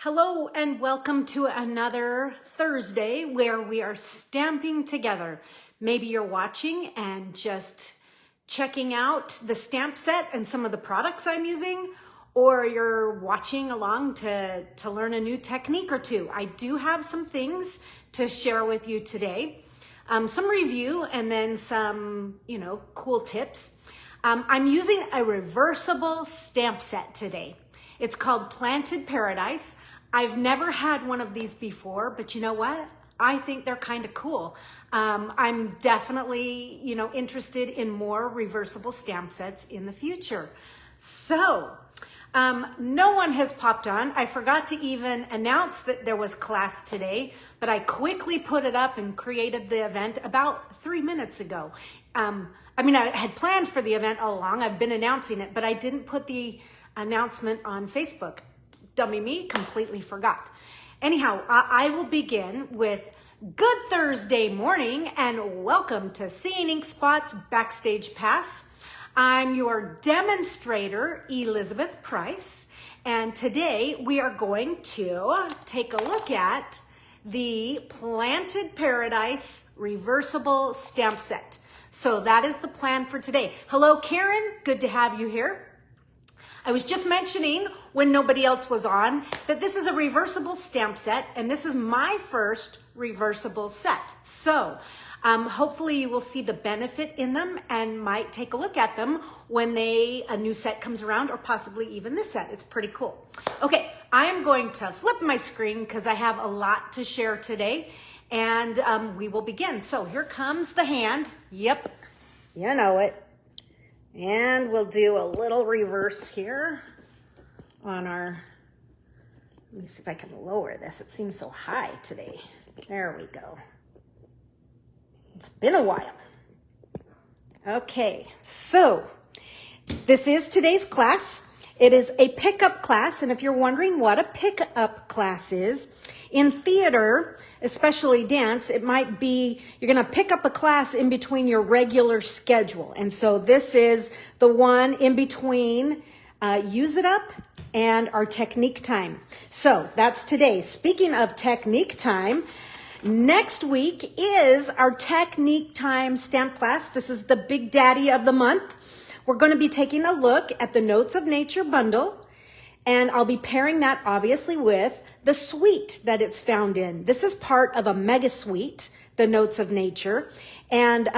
Hello and welcome to another Thursday where we are stamping together. Maybe you're watching and just checking out the stamp set and some of the products I'm using, or you're watching along to learn a new technique or two. I do have some things to share with you today. Some review and then some, cool tips. I'm using a reversible stamp set today. It's called Planted Paradise. I've never had one of these before, but you know what? I think they're kind of cool. I'm definitely, interested in more reversible stamp sets in the future. So, no one has popped on. I forgot to even announce that there was class today, but I quickly put it up and created the event about 3 minutes ago. I had planned for the event all along. I've been announcing it, but I didn't put the announcement on Facebook. Dummy me, completely forgot. Anyhow, I will begin with good Thursday morning and welcome to Seeing Ink Spot's Backstage Pass. I'm your demonstrator, Elizabeth Price, and today we are going to take a look at the Planted Paradise reversible stamp set. So that is the plan for today. Hello, Karen. Good to have you here. I was just mentioning when nobody else was on that this is a reversible stamp set and this is my first reversible set. So hopefully you will see the benefit in them and might take a look at them when a new set comes around, or possibly even this set. It's pretty cool. Okay, I am going to flip my screen because I have a lot to share today, and we will begin. So here comes the hand. Yep, you know it. And we'll do a little reverse here on our, let me see if I can lower this. It seems so high today. There we go. It's been a while. Okay, so this is today's class. It is a pickup class, and if you're wondering what a pickup class is, in theater, especially dance, it might be you're going to pick up a class in between your regular schedule. And so this is the one in between Use It Up and our technique time. So that's today. Speaking of technique time, next week is our technique time stamp class. This is the big daddy of the month. We're going to be taking a look at the Notes of Nature bundle. And I'll be pairing that obviously with the suite that it's found in. This is part of a mega suite, the Notes of Nature, and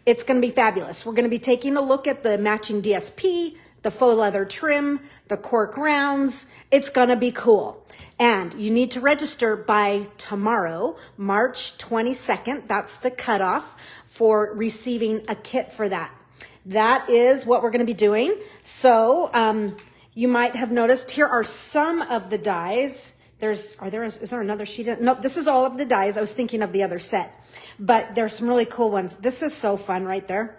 it's going to be fabulous. We're going to be taking a look at the matching DSP, the faux leather trim, the cork rounds. It's going to be cool. And you need to register by tomorrow, March 22nd. That's the cutoff for receiving a kit for that. That is what we're going to be doing. So, you might have noticed here are some of the dies. Is there another sheet? No, this is all of the dies. I was thinking of the other set, but there's some really cool ones. This is so fun right there.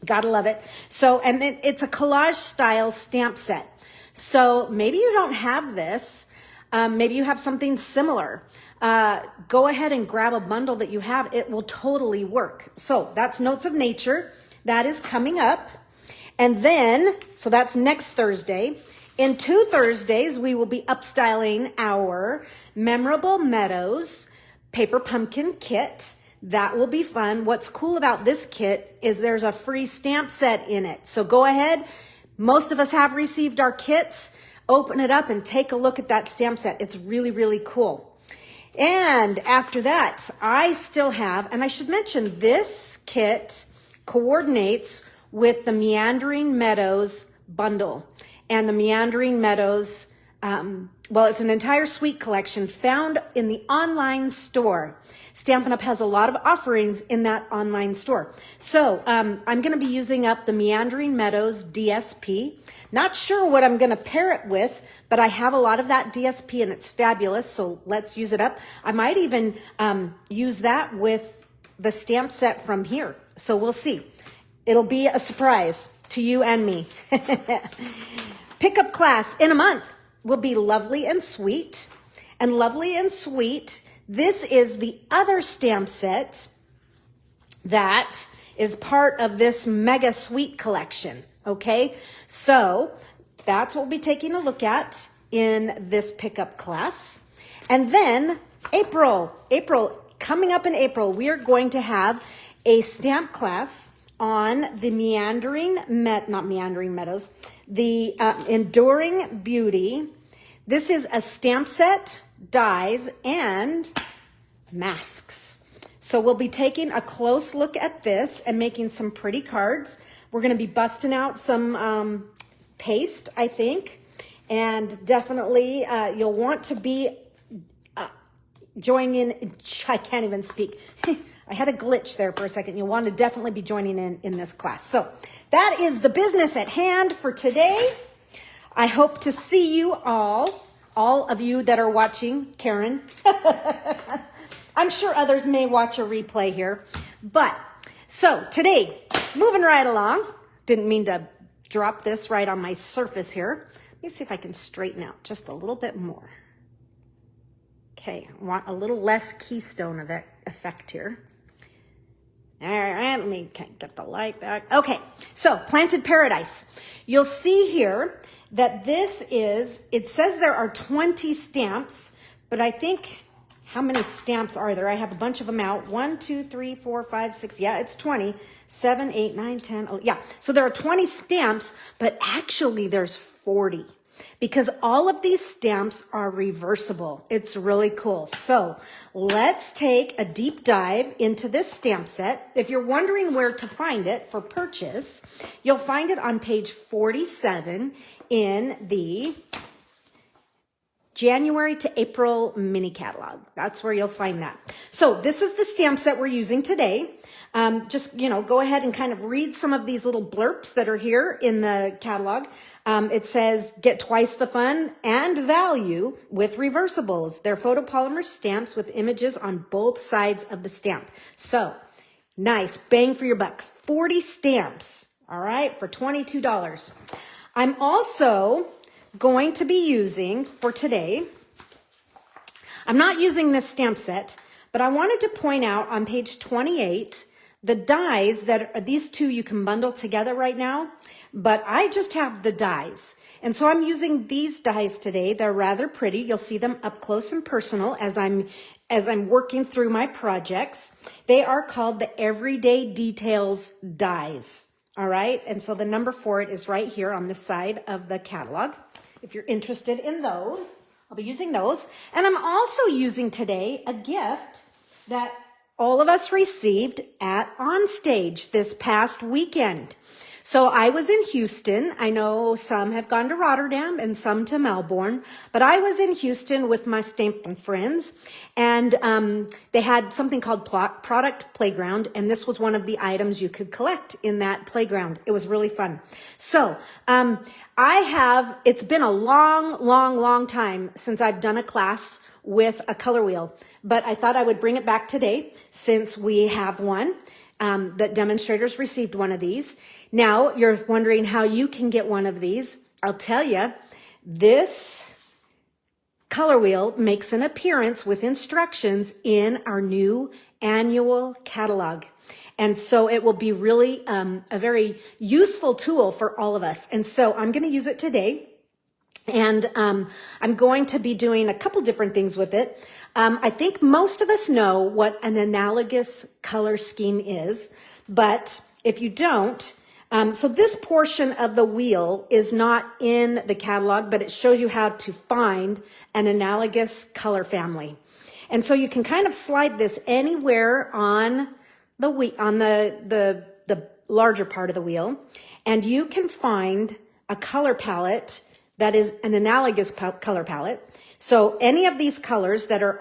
Gotta love it. So, and it's a collage style stamp set. So maybe you don't have this. Maybe you have something similar. Go ahead and grab a bundle that you have. It will totally work. So that's Notes of Nature. That is coming up. And then, so that's next Thursday. In 2 Thursdays, we will be upstyling our Memorable Meadows Paper Pumpkin Kit. That will be fun. What's cool about this kit is there's a free stamp set in it. So go ahead. Most of us have received our kits. Open it up and take a look at that stamp set. It's really, really cool. And after that, I still have, and I should mention, this kit coordinates with the Meandering Meadows bundle. And the Meandering Meadows, it's an entire suite collection found in the online store. Stampin' Up! Has a lot of offerings in that online store. So I'm going to be using up the Meandering Meadows DSP. Not sure what I'm going to pair it with, but I have a lot of that DSP and it's fabulous. So let's use it up. I might even use that with the stamp set from here. So we'll see. It'll be a surprise to you and me. Pickup class in a month will be Lovely and Sweet. And Lovely and Sweet, this is the other stamp set that is part of this mega suite collection. Okay, so that's what we'll be taking a look at. in this pickup class. And then April, coming up in April, we are going to have a stamp class on the the Enduring Beauty. This is a stamp set, dies, and masks. So we'll be taking a close look at this and making some pretty cards. We're going to be busting out some paste, I think, and definitely you'll want to be joining in. I can't even speak. I had a glitch there for a second. You'll want to definitely be joining in this class. So that is the business at hand for today. I hope to see you all of you that are watching, Karen. I'm sure others may watch a replay here. But so today, moving right along. Didn't mean to drop this right on my surface here. Let me see if I can straighten out just a little bit more. Okay, I want a little less keystone effect here. All right, let me get the light back. Okay, so Planted Paradise. You'll see here that it says there are 20 stamps, but I think, how many stamps are there? I have a bunch of them out. 1, 2, 3, 4, 5, 6. Yeah, it's 20. 7, 8, 9, 10. Oh, yeah, so there are 20 stamps, but actually there's 40. Because all of these stamps are reversible. It's really cool. So let's take a deep dive into this stamp set. If you're wondering where to find it for purchase, you'll find it on page 47 in the January to April mini catalog. That's where you'll find that. So this is the stamp set we're using today. Just, go ahead and kind of read some of these little blurbs that are here in the catalog. It says, get twice the fun and value with reversibles. They're photopolymer stamps with images on both sides of the stamp. So nice, bang for your buck. 40 stamps, all right, for $22. I'm also going to be using for today, I'm not using this stamp set, but I wanted to point out on page 28, the dies that are, these two you can bundle together right now, but I just have the dies. And so I'm using these dies today. They're rather pretty. You'll see them up close and personal as I'm working through my projects. They are called the Everyday Details dies. All right. And so the number for it is right here on the side of the catalog. If you're interested in those, I'll be using those. And I'm also using today a gift that all of us received at Onstage this past weekend. So I was in Houston. I know some have gone to Rotterdam and some to Melbourne, but I was in Houston with my stamping friends, and they had something called Product Playground, and this was one of the items you could collect in that playground. It was really fun. So it's been a long time since I've done a class with a color wheel, but I thought I would bring it back today since we have one. That demonstrators received one of these. Now you're wondering how you can get one of these. I'll tell you, this color wheel makes an appearance with instructions in our new annual catalog. And so it will be really a very useful tool for all of us. And so I'm going to use it today. And I'm going to be doing a couple different things with it. I think most of us know what an analogous color scheme is, but if you don't, so this portion of the wheel is not in the catalog, but it shows you how to find an analogous color family. And so you can kind of slide this anywhere on the larger part of the wheel, and you can find a color palette that is an analogous color palette. So any of these colors they're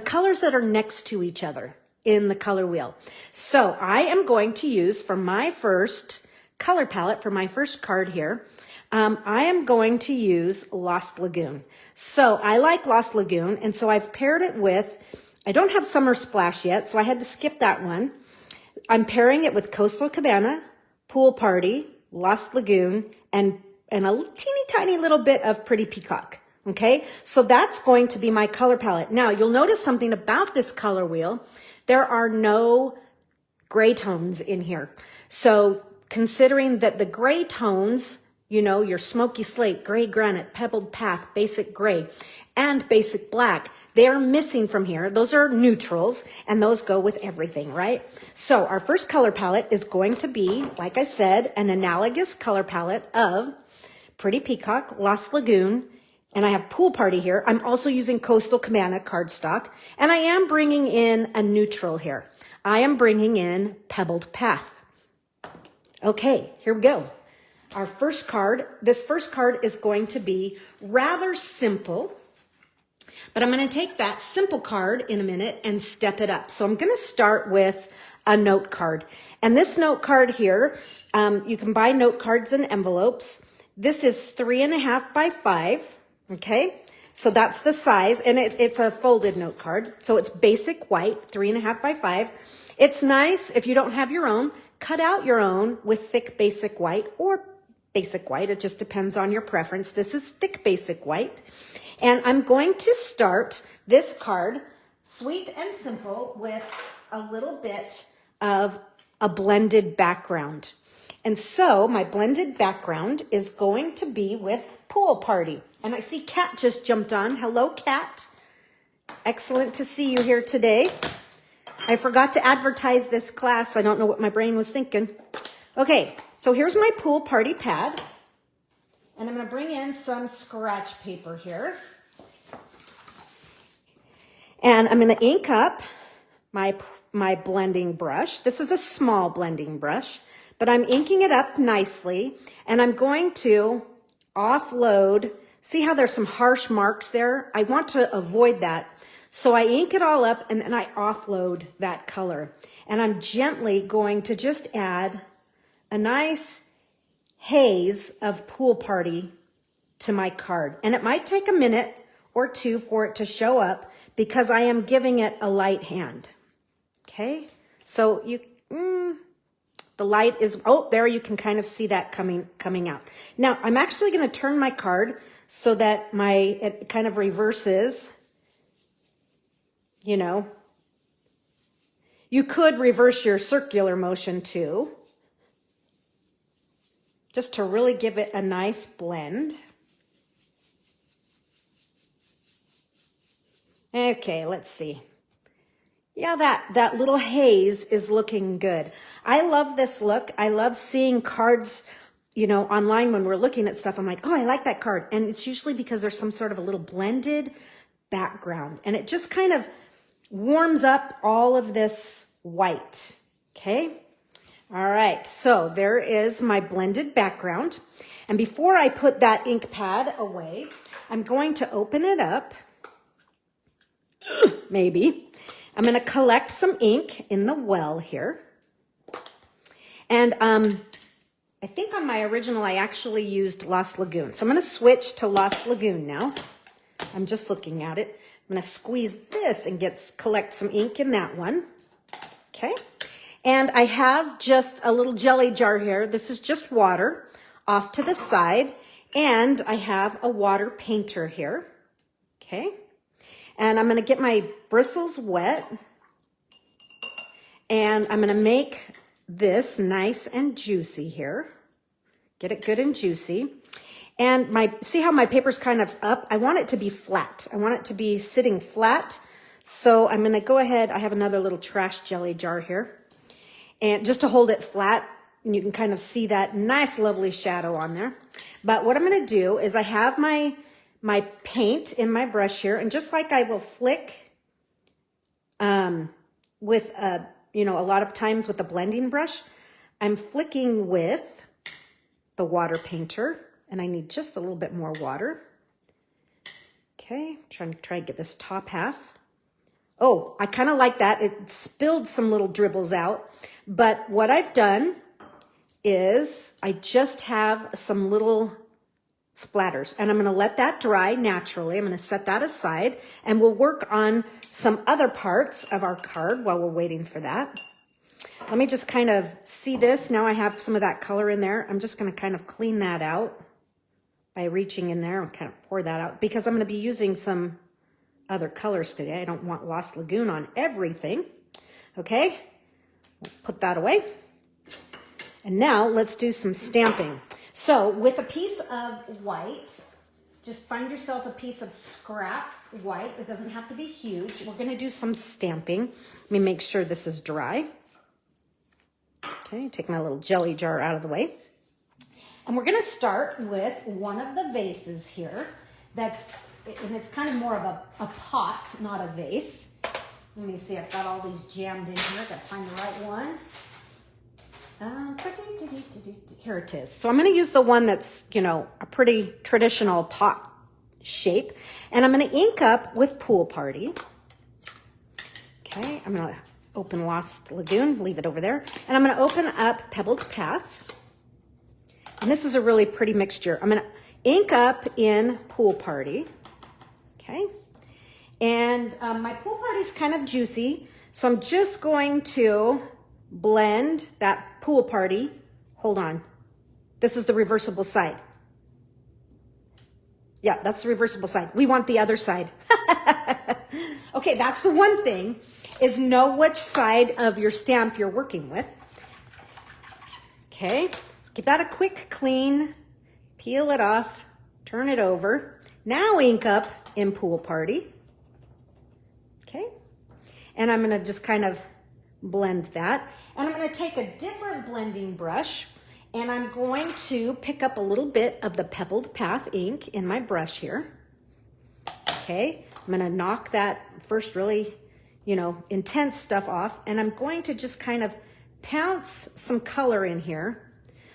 colors that are next to each other in the color wheel. So I am going to use for my first color palette, for my first card here, I am going to use Lost Lagoon. So I like Lost Lagoon, and so I've paired it with, I don't have Summer Splash yet, so I had to skip that one. I'm pairing it with Coastal Cabana, Pool Party, Lost Lagoon, and a teeny tiny little bit of Pretty Peacock. Okay, so that's going to be my color palette. Now, you'll notice something about this color wheel. There are no gray tones in here. So considering that the gray tones you know, your smoky slate, gray granite, pebbled path, basic gray, and basic black. They're missing from here. Those are neutrals, and those go with everything, right? So our first color palette is going to be, like I said, an analogous color palette of Pretty Peacock, Lost Lagoon, and I have Pool Party here. I'm also using Coastal Cabana cardstock, and I am bringing in a neutral here. I am bringing in Pebbled Path. Okay, here we go. Our first card, this first card is going to be rather simple, but I'm going to take that simple card in a minute and step it up. So I'm going to start with a note card. And this note card here, you can buy note cards in envelopes. This is 3.5 by 5, okay? So that's the size, and it's a folded note card. So it's basic white, 3.5 by 5. It's nice if you don't have your own, cut out your own with thick basic white or basic white. It just depends on your preference. This is thick basic white. And I'm going to start this card, sweet and simple, with a little bit of a blended background. And so my blended background is going to be with Pool Party. And I see Kat just jumped on. Hello, Kat. Excellent to see you here today. I forgot to advertise this class. I don't know what my brain was thinking. Okay, so here's my Pool Party pad. And I'm going to bring in some scratch paper here. And I'm going to ink up my blending brush. This is a small blending brush, but I'm inking it up nicely. And I'm going to offload. See how there's some harsh marks there? I want to avoid that. So I ink it all up and then I offload that color. And I'm gently going to just add a nice haze of Pool Party to my card. And it might take a minute or two for it to show up because I am giving it a light hand. Okay, so the light is, oh, there you can kind of see that coming out. Now I'm actually going to turn my card so that it kind of reverses, you know. You could reverse your circular motion too, just to really give it a nice blend. Okay, let's see. Yeah, that little haze is looking good. I love this look. I love seeing cards, you know, online when we're looking at stuff. I'm like, oh, I like that card. And it's usually because there's some sort of a little blended background. And it just kind of warms up all of this white. Okay. All right. So there is my blended background. And before I put that ink pad away, I'm going to open it up. Maybe. I'm going to collect some ink in the well here. And I think on my original, I actually used Lost Lagoon. So I'm going to switch to Lost Lagoon now. I'm just looking at it. I'm going to squeeze this and collect some ink in that one. Okay. And I have just a little jelly jar here. This is just water off to the side. And I have a water painter here. Okay. And I'm going to get my bristles wet. And I'm going to make this nice and juicy here. Get it good and juicy. And see how my paper's kind of up? I want it to be flat. I want it to be sitting flat. So I'm going to go ahead. I have another little trash jelly jar here. And just to hold it flat, and you can kind of see that nice, lovely shadow on there. But what I'm going to do is I have my paint in my brush here, and just like I will flick with a lot of times with the blending brush, I'm flicking with the water painter, and I need just a little bit more water. Okay, try to get this top half. Oh, I kind of like that. It spilled some little dribbles out, but what I've done is I just have some little splatters, and I'm going to let that dry naturally. I'm going to set that aside, and we'll work on some other parts of our card while we're waiting for that. Let me just kind of see this. Now I have some of that color in there. I'm just going to kind of clean that out by reaching in there and kind of pour that out because I'm going to be using some other colors today. I don't want Lost Lagoon on everything. Okay, put that away. And now let's do some stamping. So with a piece of white, just find yourself a piece of scrap white. It doesn't have to be huge. We're gonna do some stamping. Let me make sure this is dry. Okay, take my little jelly jar out of the way. And we're gonna start with one of the vases here. And it's kind of more of a pot, not a vase. Let me see, I've got all these jammed in here. Gotta find the right one. Here it is. So I'm going to use the one that's, you know, a pretty traditional pot shape. And I'm going to ink up with Pool Party. Okay, I'm going to open Lost Lagoon, leave it over there. And I'm going to open up Pebbled Path. And this is a really pretty mixture. I'm going to ink up in Pool Party. Okay. And my Pool Party is kind of juicy. So I'm just going to blend that Pool Party. Hold on. This is the reversible side. Yeah, that's the reversible side. We want the other side. Okay, that's the one thing, is know which side of your stamp you're working with. Okay, let's give that a quick clean. Peel it off. Turn it over. Now ink up in Pool Party. Okay, and I'm going to just kind of blend that. And I'm going to take a different blending brush, and I'm going to pick up a little bit of the Pebbled Path ink in my brush here. Okay, I'm going to knock that first really, you know, intense stuff off, and I'm going to just kind of pounce some color in here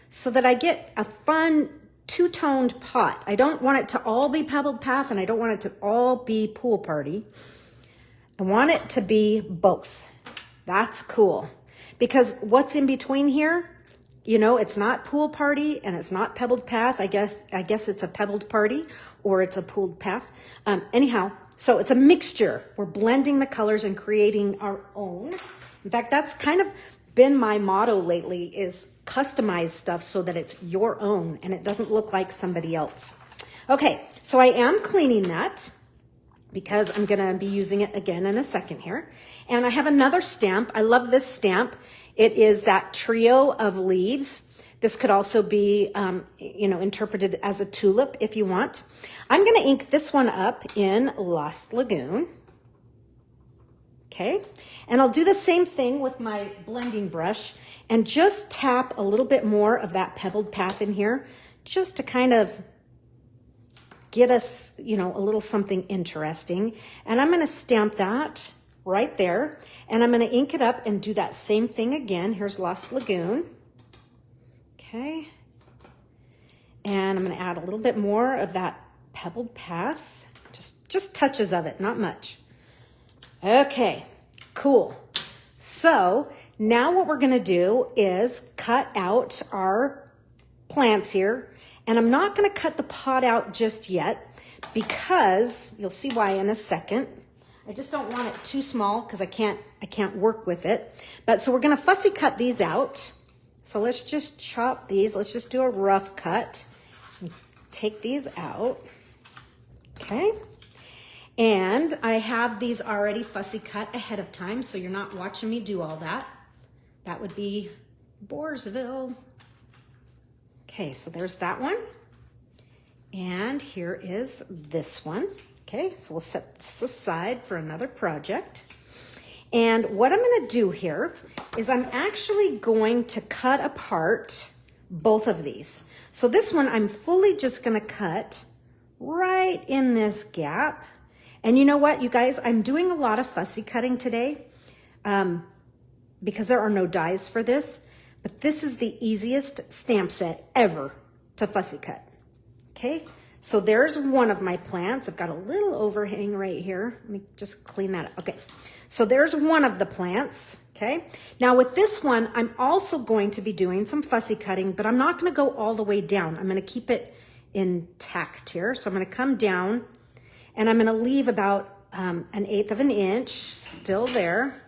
so that I get a fun two-toned pot. I don't want it to all be Pebbled Path, and I don't want it to all be Pool Party. I want it to be both. That's cool. Because what's in between here, you know, it's not Pool Party and it's not Pebbled Path. I guess it's a Pebbled Party or it's a Pooled Path. Anyhow, so it's a mixture. We're blending the colors and creating our own. In fact, that's kind of been my motto lately, is customize stuff so that it's your own and it doesn't look like somebody else. Okay, so I am cleaning that because I'm gonna be using it again in a second here. And I have another stamp. I love this stamp. It is that trio of leaves. This could also be, you know, interpreted as a tulip if you want. I'm going to ink this one up in Lost Lagoon. Okay. And I'll do the same thing with my blending brush and just tap a little bit more of that Pebbled Path in here, just to kind of get us, you know, a little something interesting. And I'm going to stamp that right there, and I'm going to ink it up and do that same thing again. Here's Lost Lagoon. Okay, and I'm going to add a little bit more of that Pebbled Path, just touches of it, not much. Okay, cool. So now what we're going to do is cut out our plants here, and I'm not going to cut the pot out just yet because you'll see why in a second. I just don't want it too small because I can't work with it. But so we're going to fussy cut these out. So let's just chop these. Let's just do a rough cut. Take these out. Okay. And I have these already fussy cut ahead of time, so you're not watching me do all that. That would be Boersville. Okay, so there's that one. And here is this one. Okay, so we'll set this aside for another project. And what I'm going to do here is I'm actually going to cut apart both of these. So this one I'm fully just going to cut right in this gap. And you know what, you guys, I'm doing a lot of fussy cutting today because there are no dies for this. But this is the easiest stamp set ever to fussy cut. Okay. So there's one of my plants. I've got a little overhang right here. Let me just clean that up. Okay, so there's one of the plants, okay? Now with this one, I'm also going to be doing some fussy cutting, but I'm not gonna go all the way down. I'm gonna keep it intact here. So I'm gonna come down and I'm gonna leave about 1/8 of an inch still there.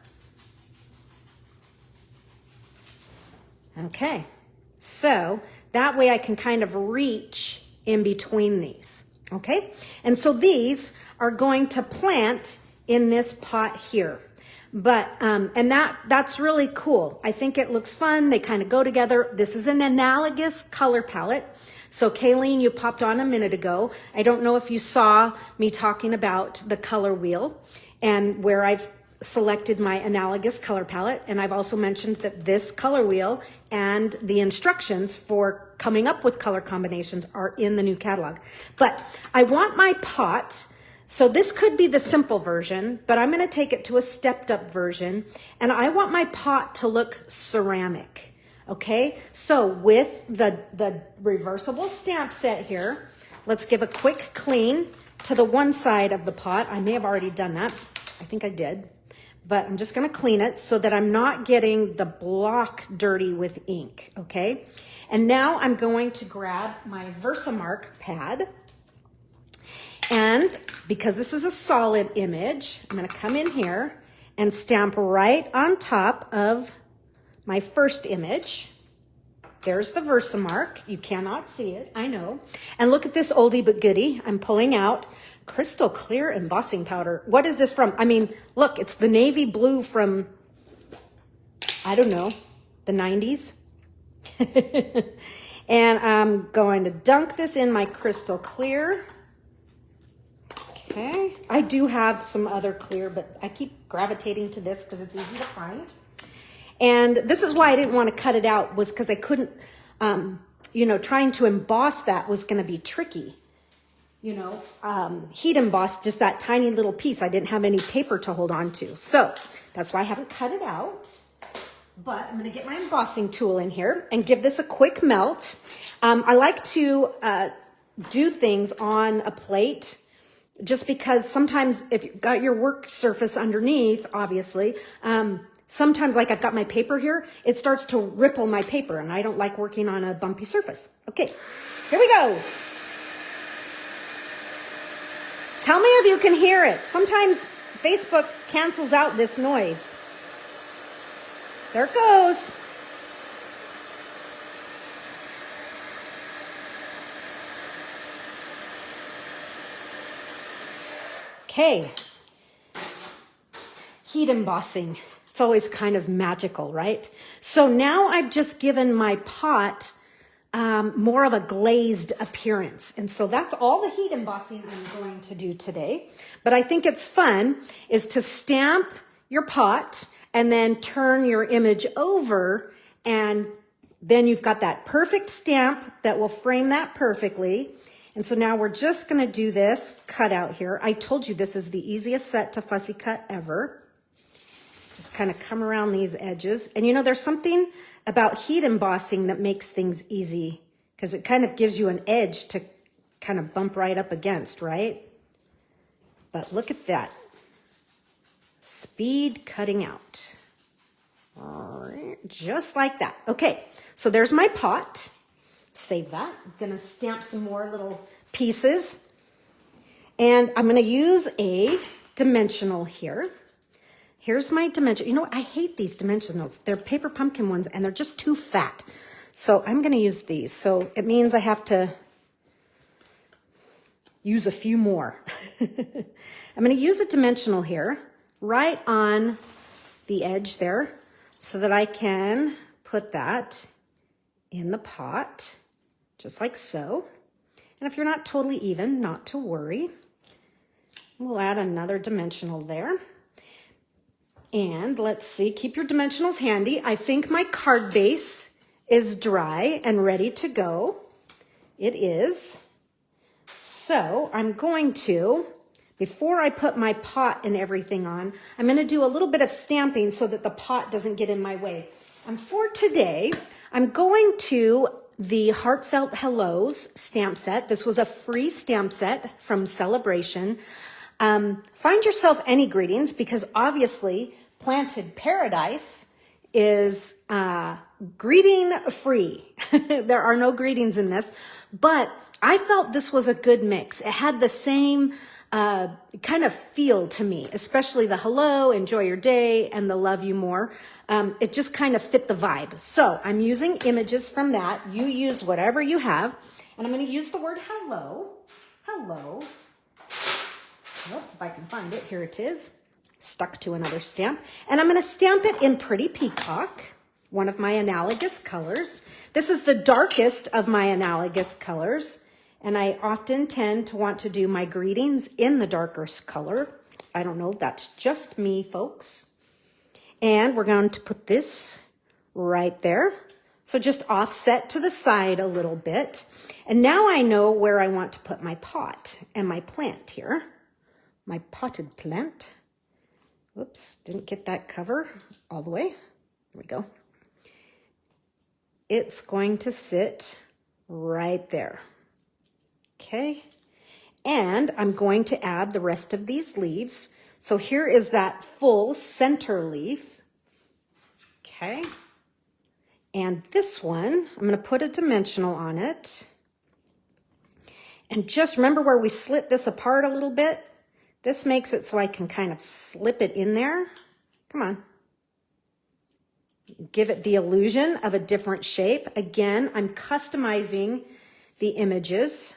Okay, so that way I can kind of reach in between these, okay? And so these are going to plant in this pot here. But, and that's really cool. I think it looks fun. They kind of go together. This is an analogous color palette. So Kayleen, you popped on a minute ago. I don't know if you saw me talking about the color wheel and where I've selected my analogous color palette. And I've also mentioned that this color wheel and the instructions for coming up with color combinations are in the new catalog. But I want my pot, so this could be the simple version, but I'm going to take it to a stepped up version, and I want my pot to look ceramic. Okay, so with the reversible stamp set here, let's give a quick clean to the one side of the pot. I may have already done that. I think I did. But I'm just gonna clean it so that I'm not getting the block dirty with ink, okay? And now I'm going to grab my Versamark pad. And because this is a solid image, I'm gonna come in here and stamp right on top of my first image. There's the Versamark. You cannot see it, I know. And look at this oldie but goodie. I'm pulling out crystal clear embossing powder. What is this from? I mean, look, it's the navy blue from, I don't know, the 90s. And I'm going to dunk this in my crystal clear. Okay. I do have some other clear, but I keep gravitating to this because it's easy to find. And this is why I didn't want to cut it out, was because I couldn't, you know, trying to emboss that was going to be tricky. You know, heat embossed just that tiny little piece. I didn't have any paper to hold on to. So that's why I haven't cut it out. But I'm going to get my embossing tool in here and give this a quick melt. I like to do things on a plate just because sometimes if you've got your work surface underneath, obviously, sometimes like I've got my paper here, it starts to ripple my paper and I don't like working on a bumpy surface. Okay, here we go. Tell me if you can hear it. Sometimes Facebook cancels out this noise. There it goes. Okay. Heat embossing. It's always kind of magical, right? So now I've just given my pot more of a glazed appearance. And so that's all the heat embossing I'm going to do today. But I think it's fun is to stamp your pot and then turn your image over, and then you've got that perfect stamp that will frame that perfectly. And so now we're just going to do this cut out here. I told you this is the easiest set to fussy cut ever. Just kind of come around these edges. And you know, there's something about heat embossing that makes things easy because it kind of gives you an edge to kind of bump right up against, right? But look at that. Speed cutting out. All right, just like that. Okay, so there's my pot. Save that. I'm gonna stamp some more little pieces. And I'm gonna use a dimensional here. Here's my dimension. You know what? I hate these dimensionals. They're paper pumpkin ones and they're just too fat. So I'm going to use these. So it means I have to use a few more. I'm going to use a dimensional here right on the edge there so that I can put that in the pot just like so. And if you're not totally even, not to worry. We'll add another dimensional there. And let's see, keep your dimensionals handy. I think my card base is dry and ready to go. It is. So I'm going to, before I put my pot and everything on, I'm going to do a little bit of stamping so that the pot doesn't get in my way. And for today, I'm going to the Heartfelt Hellos stamp set. This was a free stamp set from Celebration. Find yourself any greetings because obviously Planted Paradise is greeting free. There are no greetings in this, but I felt this was a good mix. It had the same kind of feel to me, especially the hello, enjoy your day, and the love you more. It just kind of fit the vibe. So I'm using images from that. You use whatever you have, and I'm going to use the word hello. Hello. Oops, if I can find it. Here it is. stuck to another stamp. And I'm going to stamp it in Pretty Peacock, one of my analogous colors. This is the darkest of my analogous colors, and I often tend to want to do my greetings in the darkest color. I don't know, that's just me, folks. And we're going to put this right there. So just offset to the side a little bit. And now I know where I want to put my pot and my plant here. My potted plant. Whoops, didn't get that cover all the way. There we go. It's going to sit right there. Okay. And I'm going to add the rest of these leaves. So here is that full center leaf. Okay. And this one, I'm going to put a dimensional on it. And just remember where we slit this apart a little bit? This makes it so I can kind of slip it in there. Come on. Give it the illusion of a different shape. Again, I'm customizing the images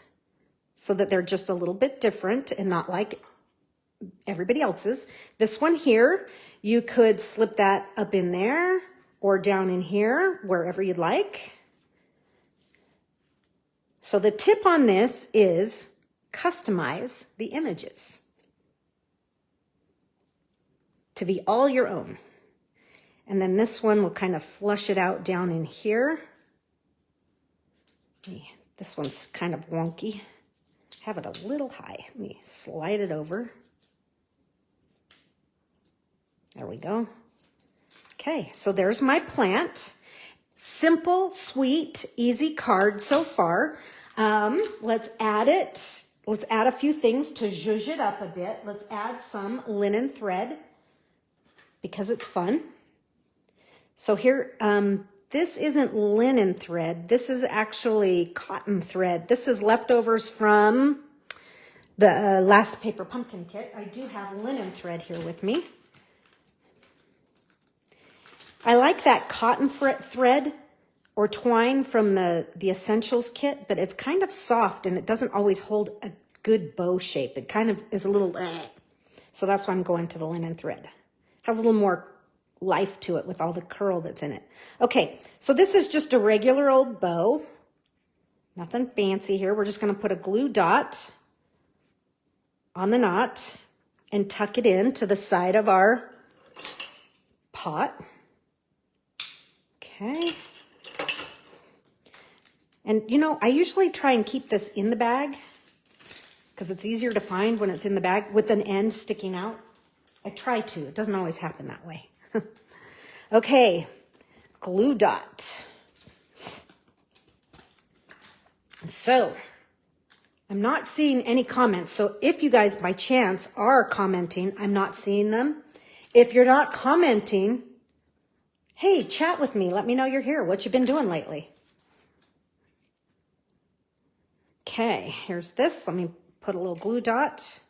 so that they're just a little bit different and not like everybody else's. This one here, you could slip that up in there or down in here, wherever you'd like. So the tip on this is customize the images to be all your own. And then this one will kind of flush it out down in here. This one's kind of wonky. Have it a little high. Let me slide it over. There we go. Okay, so there's my plant. Simple, sweet, easy card so far. Let's add it. Let's add a few things to zhuzh it up a bit. Let's add some linen thread because it's fun. So here, this isn't linen thread. This is actually cotton thread. This is leftovers from the last paper pumpkin kit. I do have linen thread here with me. I like that cotton thread or twine from the Essentials kit, but it's kind of soft and it doesn't always hold a good bow shape. It kind of is a little, so that's why I'm going to the linen thread. Has a little more life to it with all the curl that's in it. Okay, so this is just a regular old bow. Nothing fancy here. We're just going to put a glue dot on the knot and tuck it in to the side of our pot. Okay. And you know, I usually try and keep this in the bag because it's easier to find when it's in the bag with an end sticking out. I try to. It doesn't always happen that way. Okay, glue dot. So, I'm not seeing any comments. So if you guys by chance are commenting, I'm not seeing them. If you're not commenting, hey, chat with me. Let me know you're here. What you been doing lately? Okay, here's this. Let me put a little glue dot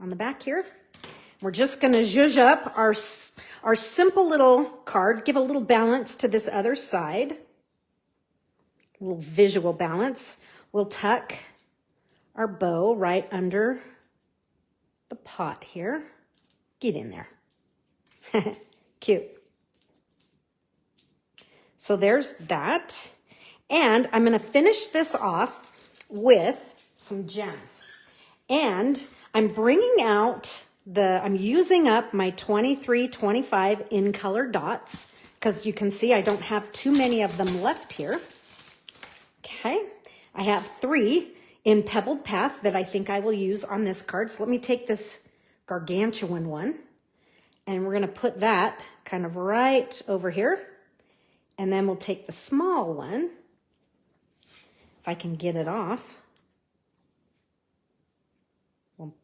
on the back here. We're just going to zhuzh up our simple little card. Give a little balance to this other side. A little visual balance. We'll tuck our bow right under the pot here. Get in there. Cute. So there's that. And I'm going to finish this off with some gems. And I'm bringing out I'm using up my 23, 25 in color dots because you can see I don't have too many of them left here. Okay. I have 3 in Pebbled Path that I think I will use on this card. So let me take this gargantuan one and we're going to put that kind of right over here. And then we'll take the small one, if I can get it off. We'll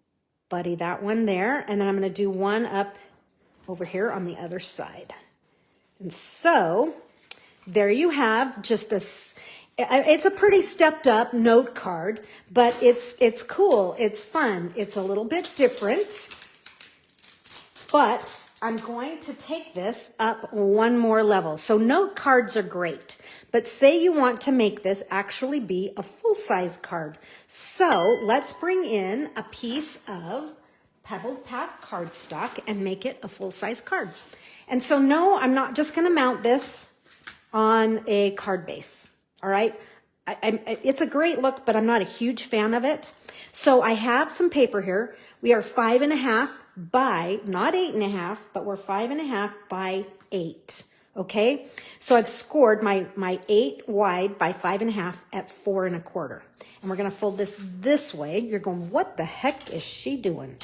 buddy that one there. And then I'm going to do one up over here on the other side. And so there you have just it's a pretty stepped up note card, but it's cool. It's fun. It's a little bit different, but I'm going to take this up one more level. So note cards are great, but say you want to make this actually be a full-size card. So let's bring in a piece of pebbled path cardstock and make it a full-size card. And so no, I'm not just gonna mount this on a card base, all right? It's a great look, but I'm not a huge fan of it. So I have some paper here. We are 5.5 by, not 8.5, but we're 5.5 by 8, okay? So I've scored my 8 wide by 5.5 at 4.25. And we're gonna fold this way. You're going, what the heck is she doing?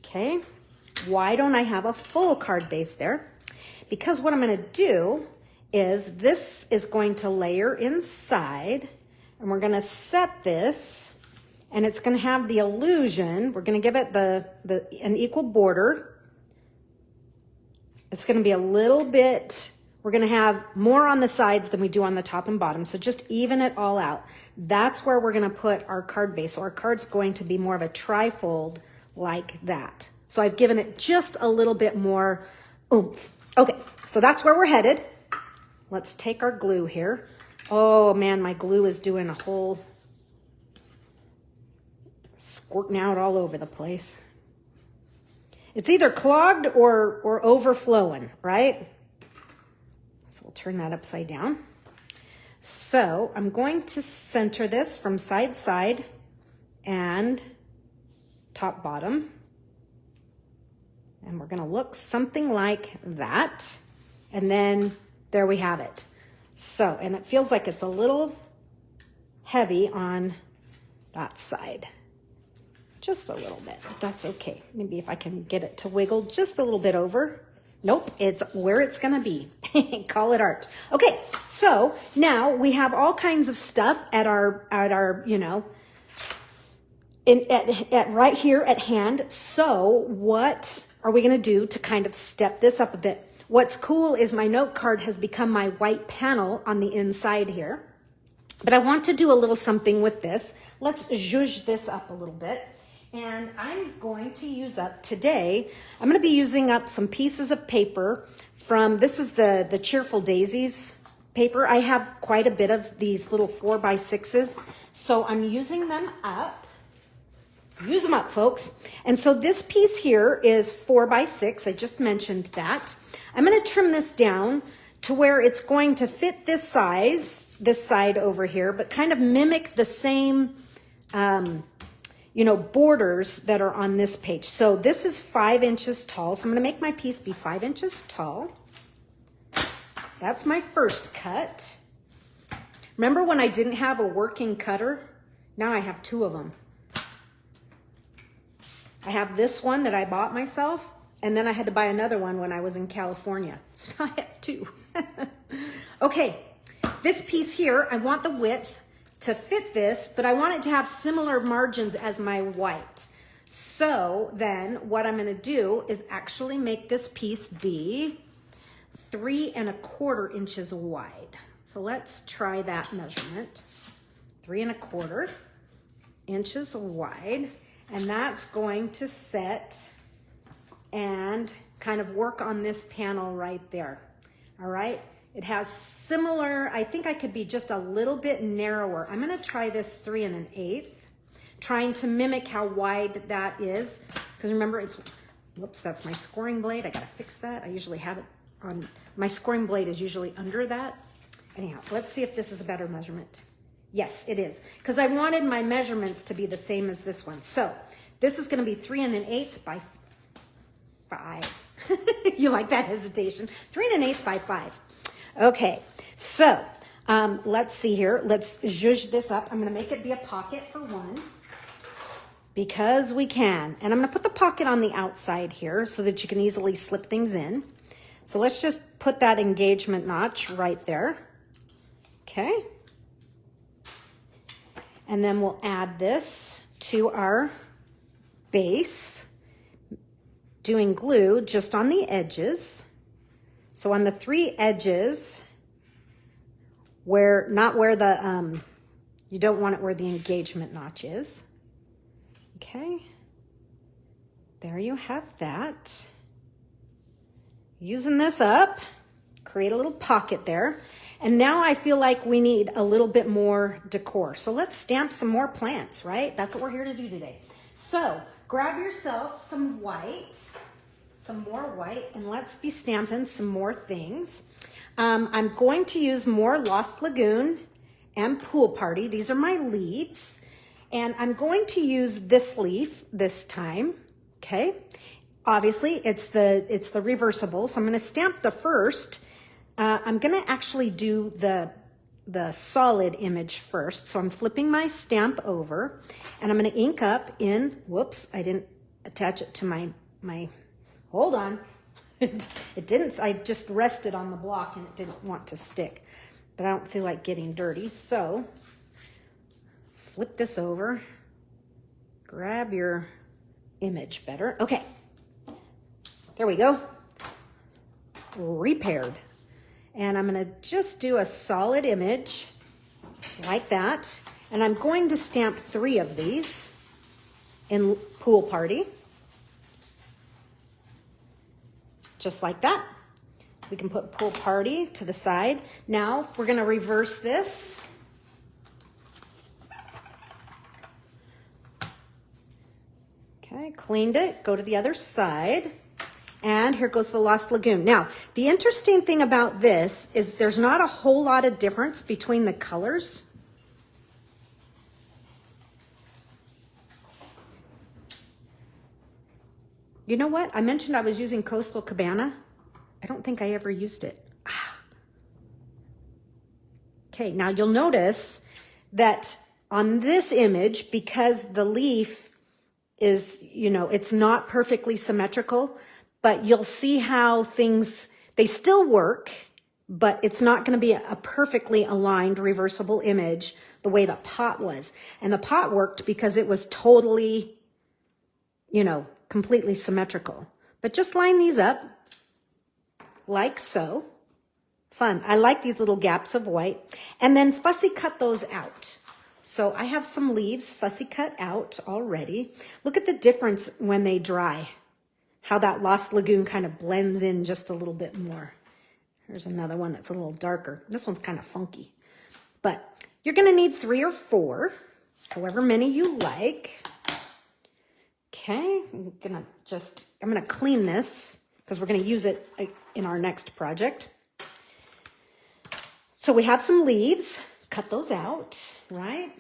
Okay, why don't I have a full card base there? Because what I'm gonna do is this is going to layer inside, and we're gonna set this, and it's gonna have the illusion, we're gonna give it an equal border. It's gonna be a little bit, we're gonna have more on the sides than we do on the top and bottom, so just even it all out. That's where we're gonna put our card base. So our card's going to be more of a tri-fold like that. So I've given it just a little bit more oomph. Okay, so that's where we're headed. Let's take our glue here. Oh man, my glue is doing a whole squirting out all over the place. It's either clogged or overflowing, right? So we'll turn that upside down. So I'm going to center this from side to side and top bottom. And we're gonna look something like that. And then there we have it. So, and it feels like it's a little heavy on that side. Just a little bit, but that's okay. Maybe if I can get it to wiggle just a little bit over. Nope, it's where it's gonna be. Call it art. Okay, so now we have all kinds of stuff at our you know, at right here at hand. So what are we gonna do to kind of step this up a bit? What's cool is my note card has become my white panel on the inside here, but I want to do a little something with this. Let's zhuzh this up a little bit. And I'm going to use up today, I'm gonna be using up some pieces of paper from, this is the Cheerful Daisies paper. I have quite a bit of these little 4x6s, so I'm using them up. Use them up, folks. And so this piece here is 4x6. I just mentioned that. I'm going to trim this down to where it's going to fit this size, this side over here, but kind of mimic the same, you know, borders that are on this page. So this is 5 inches tall. So I'm going to make my piece be 5 inches tall. That's my first cut. Remember when I didn't have a working cutter? Now I have 2 of them. I have this one that I bought myself, and then I had to buy another one when I was in California. So I have 2. Okay, this piece here, I want the width to fit this, but I want it to have similar margins as my white. So then what I'm gonna do is actually make this piece be 3.25 inches wide. So let's try that measurement. 3.25 inches wide. And that's going to set and kind of work on this panel right there. All right, it has similar, I think I could be just a little bit narrower. I'm gonna try this 3 1/8, trying to mimic how wide that is. Because remember, it's, whoops, that's my scoring blade. I gotta fix that. I usually have it on, my scoring blade is usually under that. Anyhow, let's see if this is a better measurement. Yes, it is, because I wanted my measurements to be the same as this one. So this is gonna be 3 1/8 by 5. You like that hesitation? 3 1/8 by 5. Okay, so let's see here. Let's zhuzh this up. I'm gonna make it be a pocket for one, because we can. And I'm gonna put the pocket on the outside here so that you can easily slip things in. So let's just put that engagement notch right there. Okay. And then we'll add this to our base, doing glue just on the edges. So on the 3 edges, where, not where the, you don't want it where the engagement notch is. Okay, there you have that. Using this up, create a little pocket there. And now I feel like we need a little bit more decor. So let's stamp some more plants, right? That's what we're here to do today. So grab yourself some more white, and let's be stamping some more things. I'm going to use more Lost Lagoon and Pool Party. These are my leaves. And I'm going to use this leaf this time, okay? Obviously, it's the reversible, so I'm gonna stamp the first. I'm gonna actually do the solid image first. So I'm flipping my stamp over, and I'm gonna ink up in, whoops, I didn't attach it to my hold on. It didn't, I just rested on the block and it didn't want to stick, but I don't feel like getting dirty, so flip this over, grab your image better. Okay, there we go, repaired. And I'm gonna just do a solid image like that. And I'm going to stamp 3 of these in Pool Party. Just like that. We can put Pool Party to the side. Now we're gonna reverse this. Okay, cleaned it, go to the other side. And here goes the Lost Lagoon. Now, the interesting thing about this is there's not a whole lot of difference between the colors. You know what? I mentioned I was using Coastal Cabana. I don't think I ever used it. Okay, now you'll notice that on this image, because the leaf is, you know, it's not perfectly symmetrical, but you'll see how things, they still work, but it's not going to be a perfectly aligned reversible image the way the pot was. And the pot worked because it was totally, you know, completely symmetrical. But just line these up like so. Fun. I like these little gaps of white. And then fussy cut those out. So I have some leaves fussy cut out already. Look at the difference when they dry. How that Lost Lagoon kind of blends in just a little bit more. Here's another one that's a little darker. This one's kind of funky. But you're going to need 3 or 4, however many you like. Okay, I'm going to clean this because we're going to use it in our next project. So we have some leaves. Cut those out, right?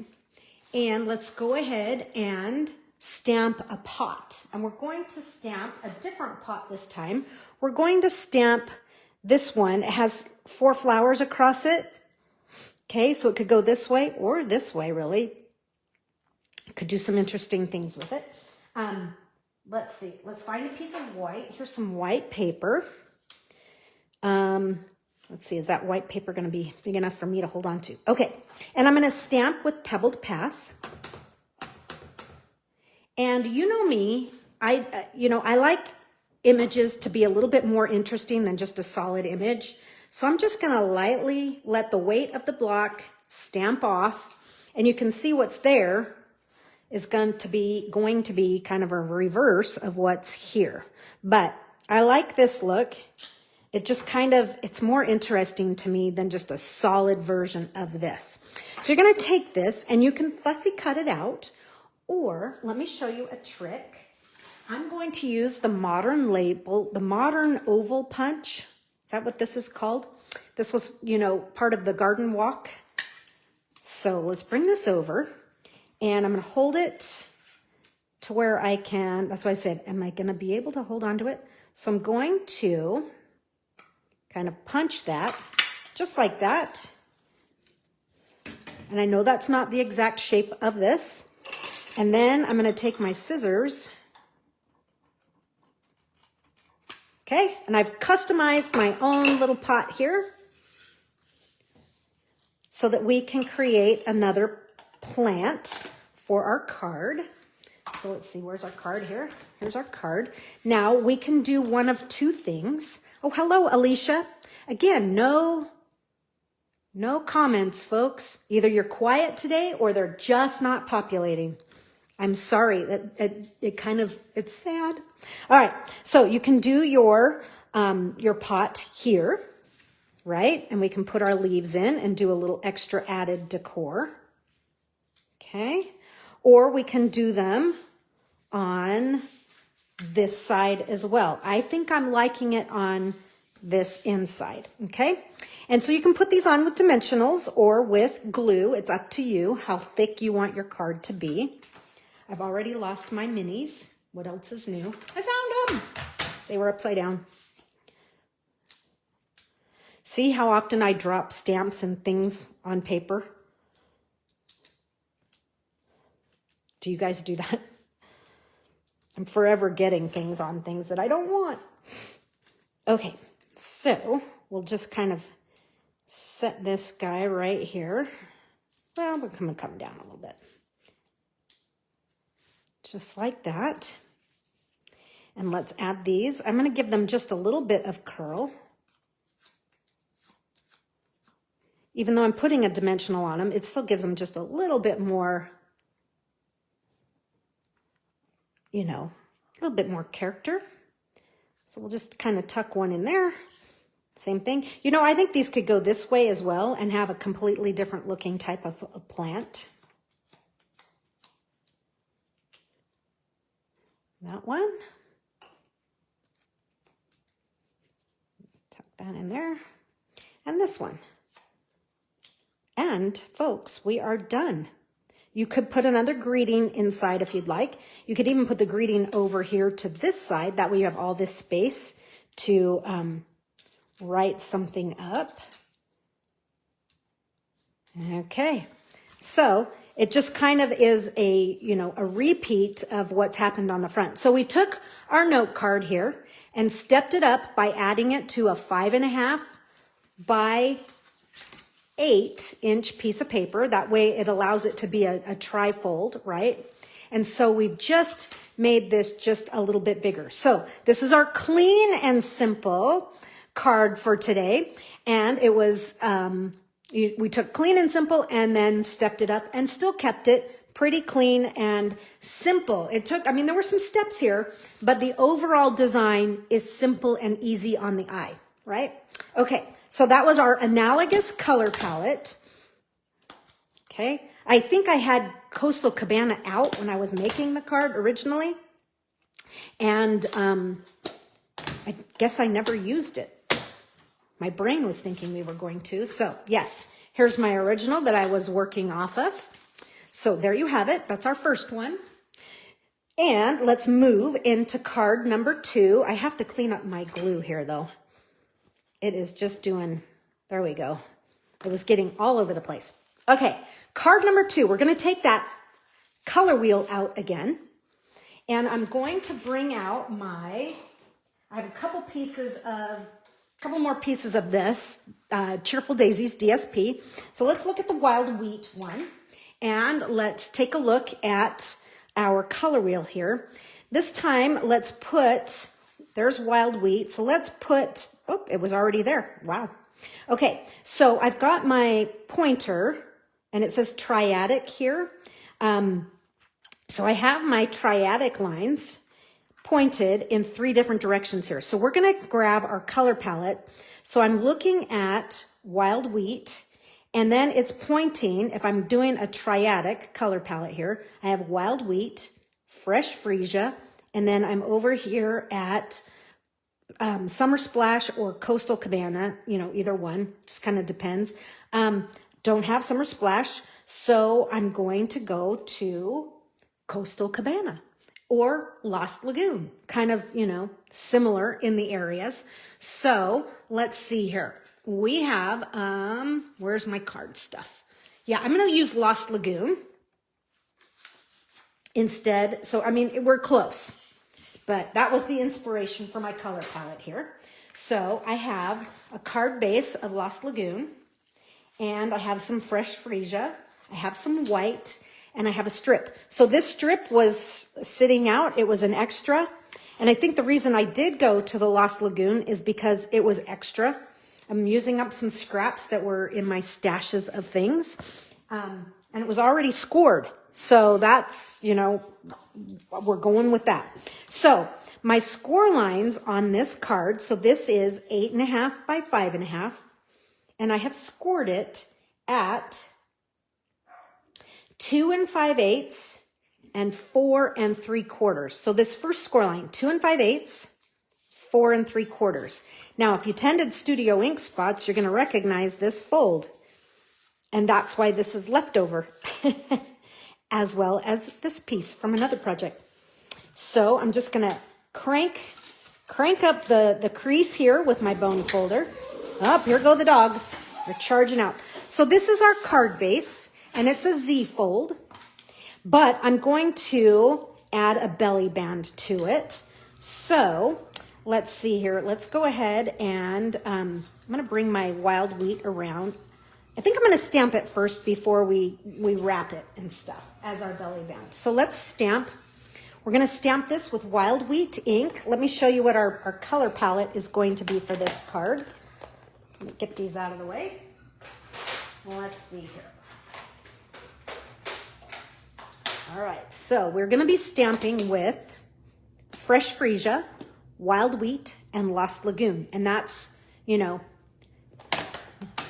And let's go ahead and stamp a pot. And we're going to stamp a different pot this time. We're going to stamp this one. It has 4 flowers across it. Okay, so it could go this way or this way, really. Could do some interesting things with it. Let's see. Let's find a piece of white. Here's some white paper. Let's see. Is that white paper going to be big enough for me to hold on to? Okay. And I'm going to stamp with Pebbled Path. And you know me, I like images to be a little bit more interesting than just a solid image. So I'm just going to lightly let the weight of the block stamp off, and you can see what's there is going to be kind of a reverse of what's here. But I like this look. It just it's more interesting to me than just a solid version of this. So you're going to take this and you can fussy cut it out. Or let me show you a trick. I'm going to use the modern oval punch. Is that what this is called? This was, part of the garden walk. So let's bring this over and I'm going to hold it to where I can. That's why I said, am I going to be able to hold on to it? So I'm going to kind of punch that just like that. And I know that's not the exact shape of this. And then I'm going to take my scissors. Okay, and I've customized my own little pot here so that we can create another plant for our card. So let's see, where's our card here? Here's our card. Now we can do one of 2 things. Oh, hello, Alicia. Again, no comments, folks. Either you're quiet today or they're just not populating. I'm sorry, that it's sad. All right, so you can do your pot here. right? And we can put our leaves in and do a little extra added decor. Okay. Or we can do them on this side as well. I think I'm liking it on this inside. Okay. And so you can put these on with dimensionals or with glue. It's up to you how thick you want your card to be. I've already lost my minis. What else is new? I found them. They were upside down. See how often I drop stamps and things on paper? Do you guys do that? I'm forever getting things on things that I don't want. Okay, so we'll just kind of set this guy right here. Well, we're going to come down a little bit. Just like that. And let's add these. I'm going to give them just a little bit of curl. Even though I'm putting a dimensional on them, it still gives them just a little bit more, you know, a little bit more character. So we'll just kind of tuck one in there. Same thing. You know, I think these could go this way as well and have a completely different looking type of a plant. That one. Tuck that in there. And this one. And folks, we are done. You could put another greeting inside if you'd like. You could even put the greeting over here to this side. That way you have all this space to write something up. Okay. So it just kind of is a, you know, a repeat of what's happened on the front. So we took our note card here and stepped it up by adding it to a 5.5 by 8-inch piece of paper. That way it allows it to be a trifold, right? And so we've just made this just a little bit bigger. So this is our clean and simple card for today. And it was, we took clean and simple and then stepped it up and still kept it pretty clean and simple. It took, I mean, there were some steps here, but the overall design is simple and easy on the eye, right? Okay. So that was our analogous color palette. Okay. I think I had Coastal Cabana out when I was making the card originally. And I guess I never used it. My brain was thinking we were going to. So yes, here's my original that I was working off of. So there you have it. That's our first one. And let's move into card number 2. I have to clean up my glue here though. It is just doing, there we go. It was getting all over the place. Okay, card number 2. We're going to take that color wheel out again. And I'm going to bring out I have a couple more pieces of this, Cheerful Daisies DSP. So let's look at the Wild Wheat one. And let's take a look at our color wheel here. This time, let's put... There's Wild Wheat. So let's put, oh, it was already there. Wow. Okay. So I've got my pointer and it says triadic here. So I have my triadic lines pointed in 3 different directions here. So we're going to grab our color palette. So I'm looking at Wild Wheat and then it's pointing, if I'm doing a triadic color palette here, I have Wild Wheat, Fresh Freesia, and then I'm over here at Summer Splash or Coastal Cabana, you know, either one, just kind of depends. Don't have Summer Splash, so I'm going to go to Coastal Cabana or Lost Lagoon, kind of, you know, similar in the areas. So let's see here. We have, where's my card stuff? Yeah, I'm going to use Lost Lagoon instead. So, I mean, we're close. But that was the inspiration for my color palette here. So I have a card base of Lost Lagoon, and I have some Fresh Freesia, I have some white, and I have a strip. So this strip was sitting out. It was an extra. And I think the reason I did go to the Lost Lagoon is because it was extra. I'm using up some scraps that were in my stashes of things. And it was already scored. So that's, you know, we're going with that. So my score lines on this card, so this is 8.5 by 5.5. and I have scored it at 2 5/8 and 4 3/4. So this first score line, 2 5/8, 4 3/4. Now, if you attended Studio Ink Spots, you're going to recognize this fold. And that's why this is leftover, as well as this piece from another project. So I'm just going to crank up the crease here with my bone folder. Up, here go the dogs. They're charging out. So this is our card base, and it's a Z fold. But I'm going to add a belly band to it. So let's see here. Let's go ahead and I'm going to bring my wild wheat around. I think I'm going to stamp it first before we wrap it and stuff as our belly band. So let's stamp. We're going to stamp this with wild wheat ink. Let me show you what our color palette is going to be for this card. Let me get these out of the way. Let's see here. All right, so we're going to be stamping with Fresh Freesia, Wild Wheat, and Lost Lagoon. And that's, you know,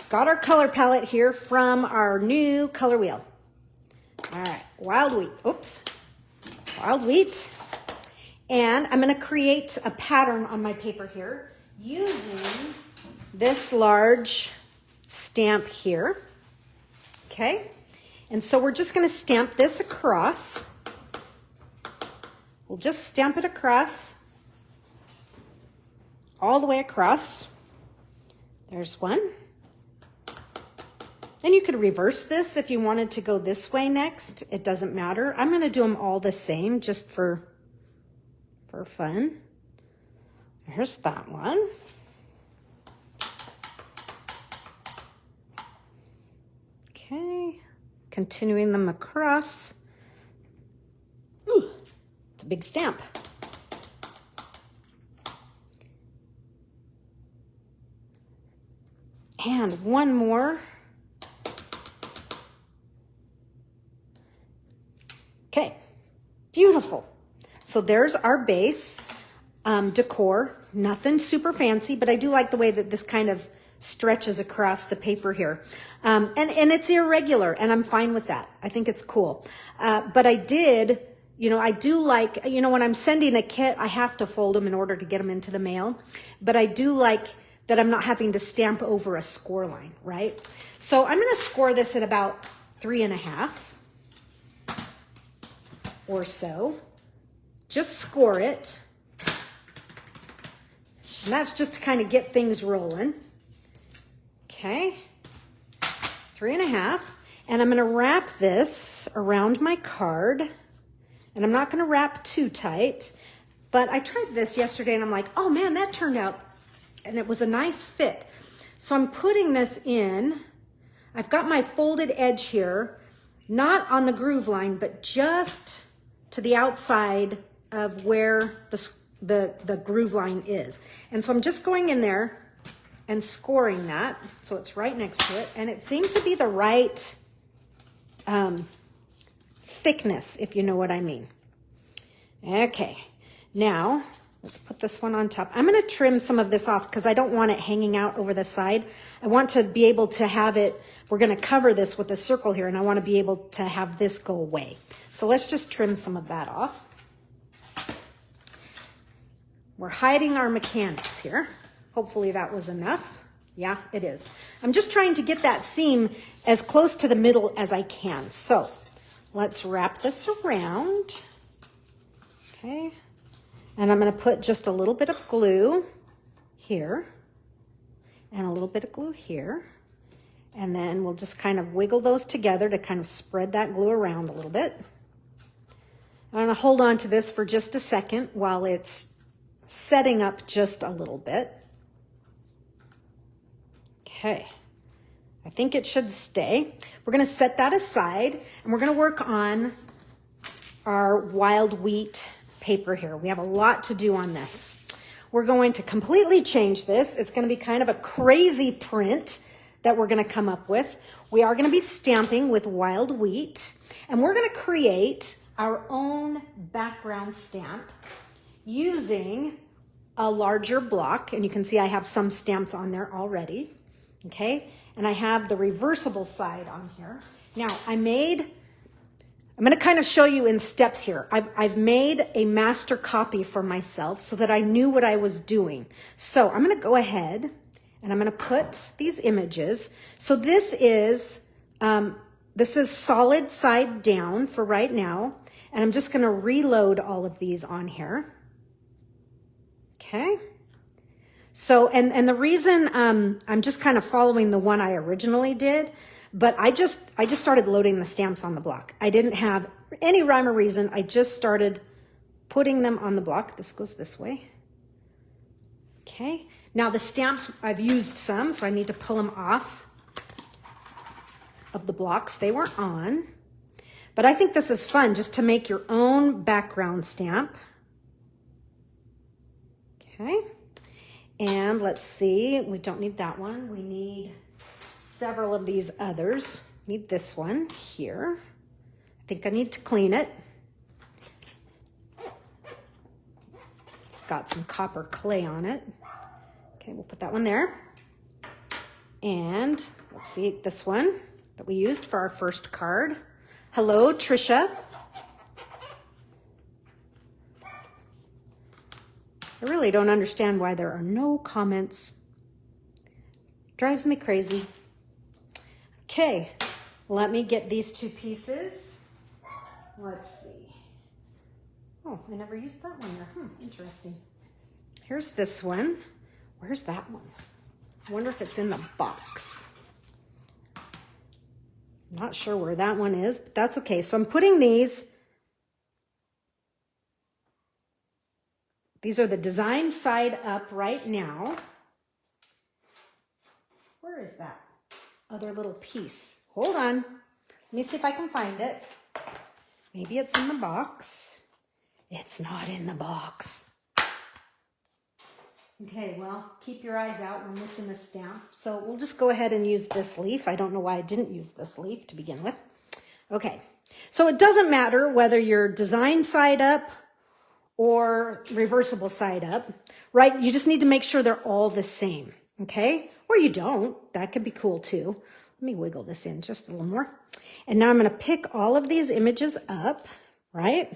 got our color palette here from our new color wheel. All right, Wild Wheat. Oops. Wild Wheat. And I'm going to create a pattern on my paper here using this large stamp here. Okay. And so we're just going to stamp this across. We'll just stamp it across, all the way across. There's one. And you could reverse this if you wanted to go this way next. It doesn't matter. I'm going to do them all the same just for fun. Here's that one. Okay. Continuing them across. Ooh, it's a big stamp. And one more. Okay, beautiful. So there's our base decor. Nothing super fancy, but I do like the way that this kind of stretches across the paper here. And it's irregular, and I'm fine with that. I think it's cool. But I did, you know, I do like, you know, when I'm sending a kit, I have to fold them in order to get them into the mail. But I do like that I'm not having to stamp over a score line, right? So I'm going to score this at about 3.5 or so. Just score it. And that's just to kind of get things rolling. Okay, 3.5, and I'm going to wrap this around my card, and I'm not going to wrap too tight, but I tried this yesterday, and I'm like, oh man, that turned out, and it was a nice fit. So I'm putting this in. I've got my folded edge here, not on the groove line, but just to the outside of where the groove line is. And so I'm just going in there and scoring that, so it's right next to it, and it seemed to be the right thickness, if you know what I mean. Okay, now let's put this one on top. I'm going to trim some of this off because I don't want it hanging out over the side. I want to be able to have it, we're going to cover this with a circle here, and I want to be able to have this go away. So let's just trim some of that off. We're hiding our mechanics here. Hopefully that was enough. Yeah, it is. I'm just trying to get that seam as close to the middle as I can. So let's wrap this around. Okay. And I'm going to put just a little bit of glue here and a little bit of glue here. And then we'll just kind of wiggle those together to kind of spread that glue around a little bit. I'm going to hold on to this for just a second while it's setting up just a little bit. Okay, I think it should stay. We're going to set that aside, and we're going to work on our wild wheat paper here. We have a lot to do on this. We're going to completely change this. It's going to be kind of a crazy print that we're going to come up with. We are going to be stamping with wild wheat, and we're going to create our own background stamp using a larger block, and you can see I have some stamps on there already. Okay, and I have the reversible side on here. Now I'm going to kind of show you in steps here. I've made a master copy for myself so that I knew what I was doing. So I'm going to go ahead and I'm going to put these images. So this is solid side down for right now. And I'm just going to reload all of these on here. Okay. So, and the reason I'm just kind of following the one I originally did, but I just started loading the stamps on the block. I didn't have any rhyme or reason. I just started putting them on the block. This goes this way. Okay. Now the stamps, I've used some, so I need to pull them off of the blocks they were on. But I think this is fun just to make your own background stamp. Okay. And let's see, we don't need that one. We need several of these others. Need this one here. I think I need to clean it. It's got some copper clay on it. Okay, we'll put that one there. And let's see, this one that we used for our first card. Hello, Trisha. I really don't understand why there are no comments. Drives me crazy. Okay, let me get these two pieces. Let's see. Oh, I never used that one there. Interesting. Here's this one. Where's that one? I wonder if it's in the box. Not sure where that one is, but that's okay. So I'm putting these. These are the design side up right now. Where is that other little piece? Hold on. Let me see if I can find it. Maybe it's in the box. It's not in the box. Okay, well, keep your eyes out. We're missing a stamp. So we'll just go ahead and use this leaf. I don't know why I didn't use this leaf to begin with. Okay, so it doesn't matter whether you're design side up or reversible side up, right? You just need to make sure they're all the same, okay? Or you don't. That could be cool too. Let me wiggle this in just a little more. And now I'm going to pick all of these images up, right?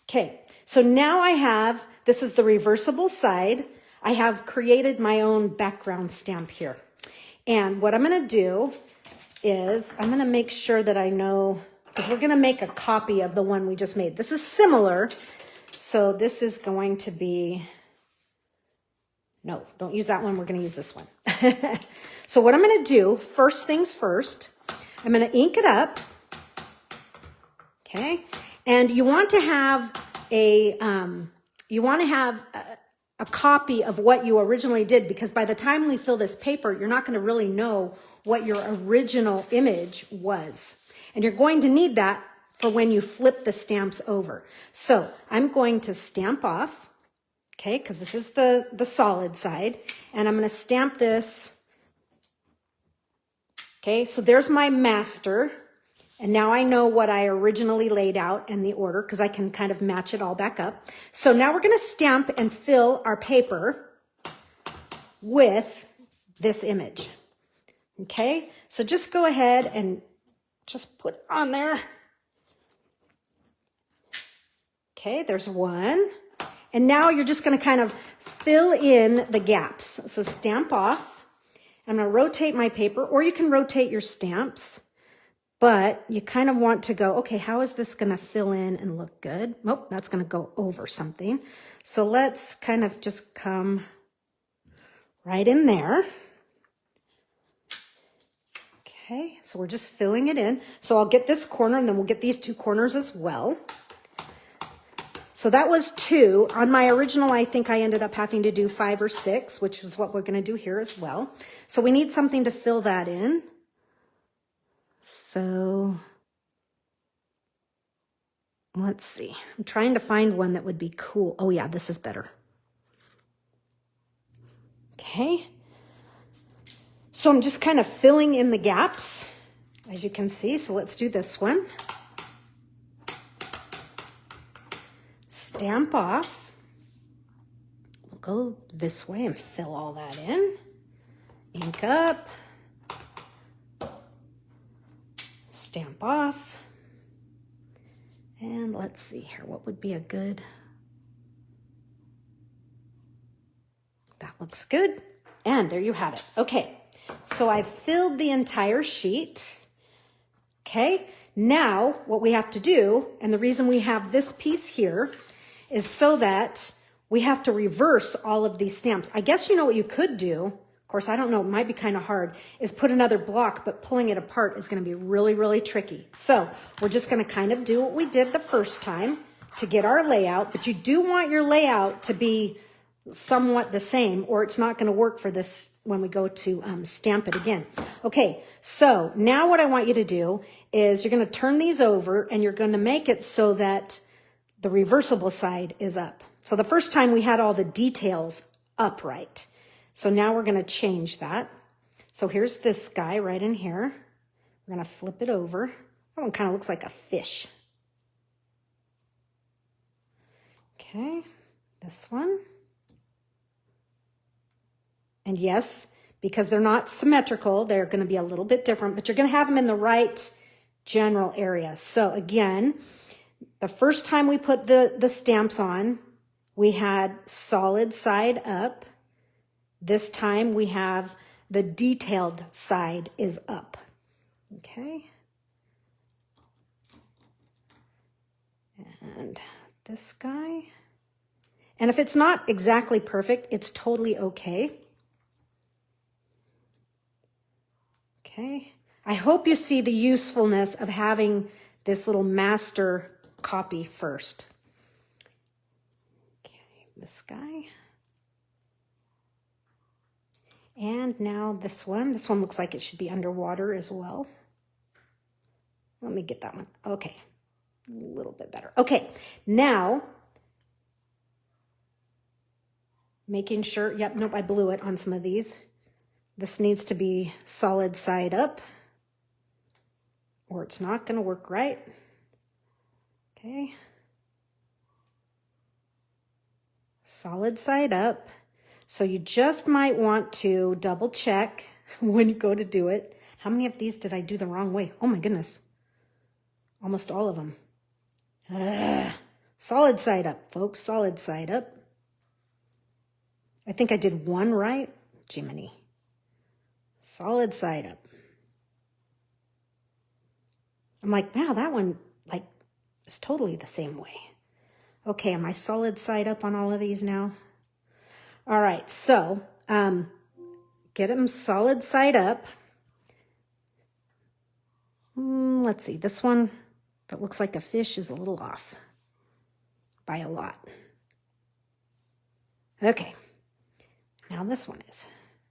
Okay, so now I have, this is the reversible side. I have created my own background stamp here. And what I'm going to do is I'm going to make sure that I know, because we're going to make a copy of the one we just made. This is similar. So this is going to be, no, don't use that one. We're going to use this one. So what I'm going to do, first things first, I'm going to ink it up. Okay. And you want to have a copy of what you originally did, because by the time we fill this paper, you're not going to really know what your original image was. And you're going to need that for when you flip the stamps over. So I'm going to stamp off, okay, because this is the solid side, and I'm going to stamp this. Okay, so there's my master. And now I know what I originally laid out in the order, because I can kind of match it all back up. So now we're going to stamp and fill our paper with this image. Okay, so just go ahead and just put it on there. Okay, there's one. And now you're just going to kind of fill in the gaps. So stamp off. I'm going to rotate my paper, or you can rotate your stamps. But you kind of want to go, okay, how is this going to fill in and look good? Oh, that's going to go over something. So let's kind of just come right in there. Okay, so we're just filling it in. So I'll get this corner, and then we'll get these two corners as well. So that was 2. On my original, I think I ended up having to do 5 or 6, which is what we're going to do here as well. So we need something to fill that in. So let's see. I'm trying to find one that would be cool. Oh yeah, this is better. Okay. So I'm just kind of filling in the gaps, as you can see. So let's do this one. Stamp off. We'll go this way and fill all that in. Ink up. Stamp off. And let's see here, what would be a good... That looks good. And there you have it. Okay, so I've filled the entire sheet. Okay, now what we have to do, and the reason we have this piece here, is so that we have to reverse all of these stamps. I guess you know what you could do, of course I don't know, it might be kind of hard, is put another block, but pulling it apart is going to be really, really tricky. So we're just going to kind of do what we did the first time to get our layout, but you do want your layout to be somewhat the same, or it's not going to work for this when we go to stamp it again. Okay, so now what I want you to do is you're going to turn these over and you're going to make it so that the reversible side is up. So the first time we had all the details upright. So now we're going to change that. So here's this guy right in here. We're going to flip it over. That one kind of looks like a fish. Okay, this one. And yes, because they're not symmetrical, they're going to be a little bit different, but you're going to have them in the right general area. So again, the first time we put the stamps on, we had solid side up. This time we have the detailed side is up. Okay. And this guy. And if it's not exactly perfect, it's totally okay. Okay, I hope you see the usefulness of having this little master copy first. Okay, this guy. And now this one. This one looks like it should be underwater as well. Let me get that one. Okay, a little bit better. Okay, now, making sure, yep, nope, I blew it on some of these. This needs to be solid side up, or it's not going to work right. Okay. Solid side up. So you just might want to double check when you go to do it. How many of these did I do the wrong way? Oh my goodness. Almost all of them. Solid side up, folks. Solid side up. I think I did one right. Jiminy. Solid side up. I'm like, wow, that one like is totally the same way. Okay, am I solid side up on all of these now? All right, so get them solid side up. Let's see, this one that looks like a fish is a little off by a lot. Okay, now this one is.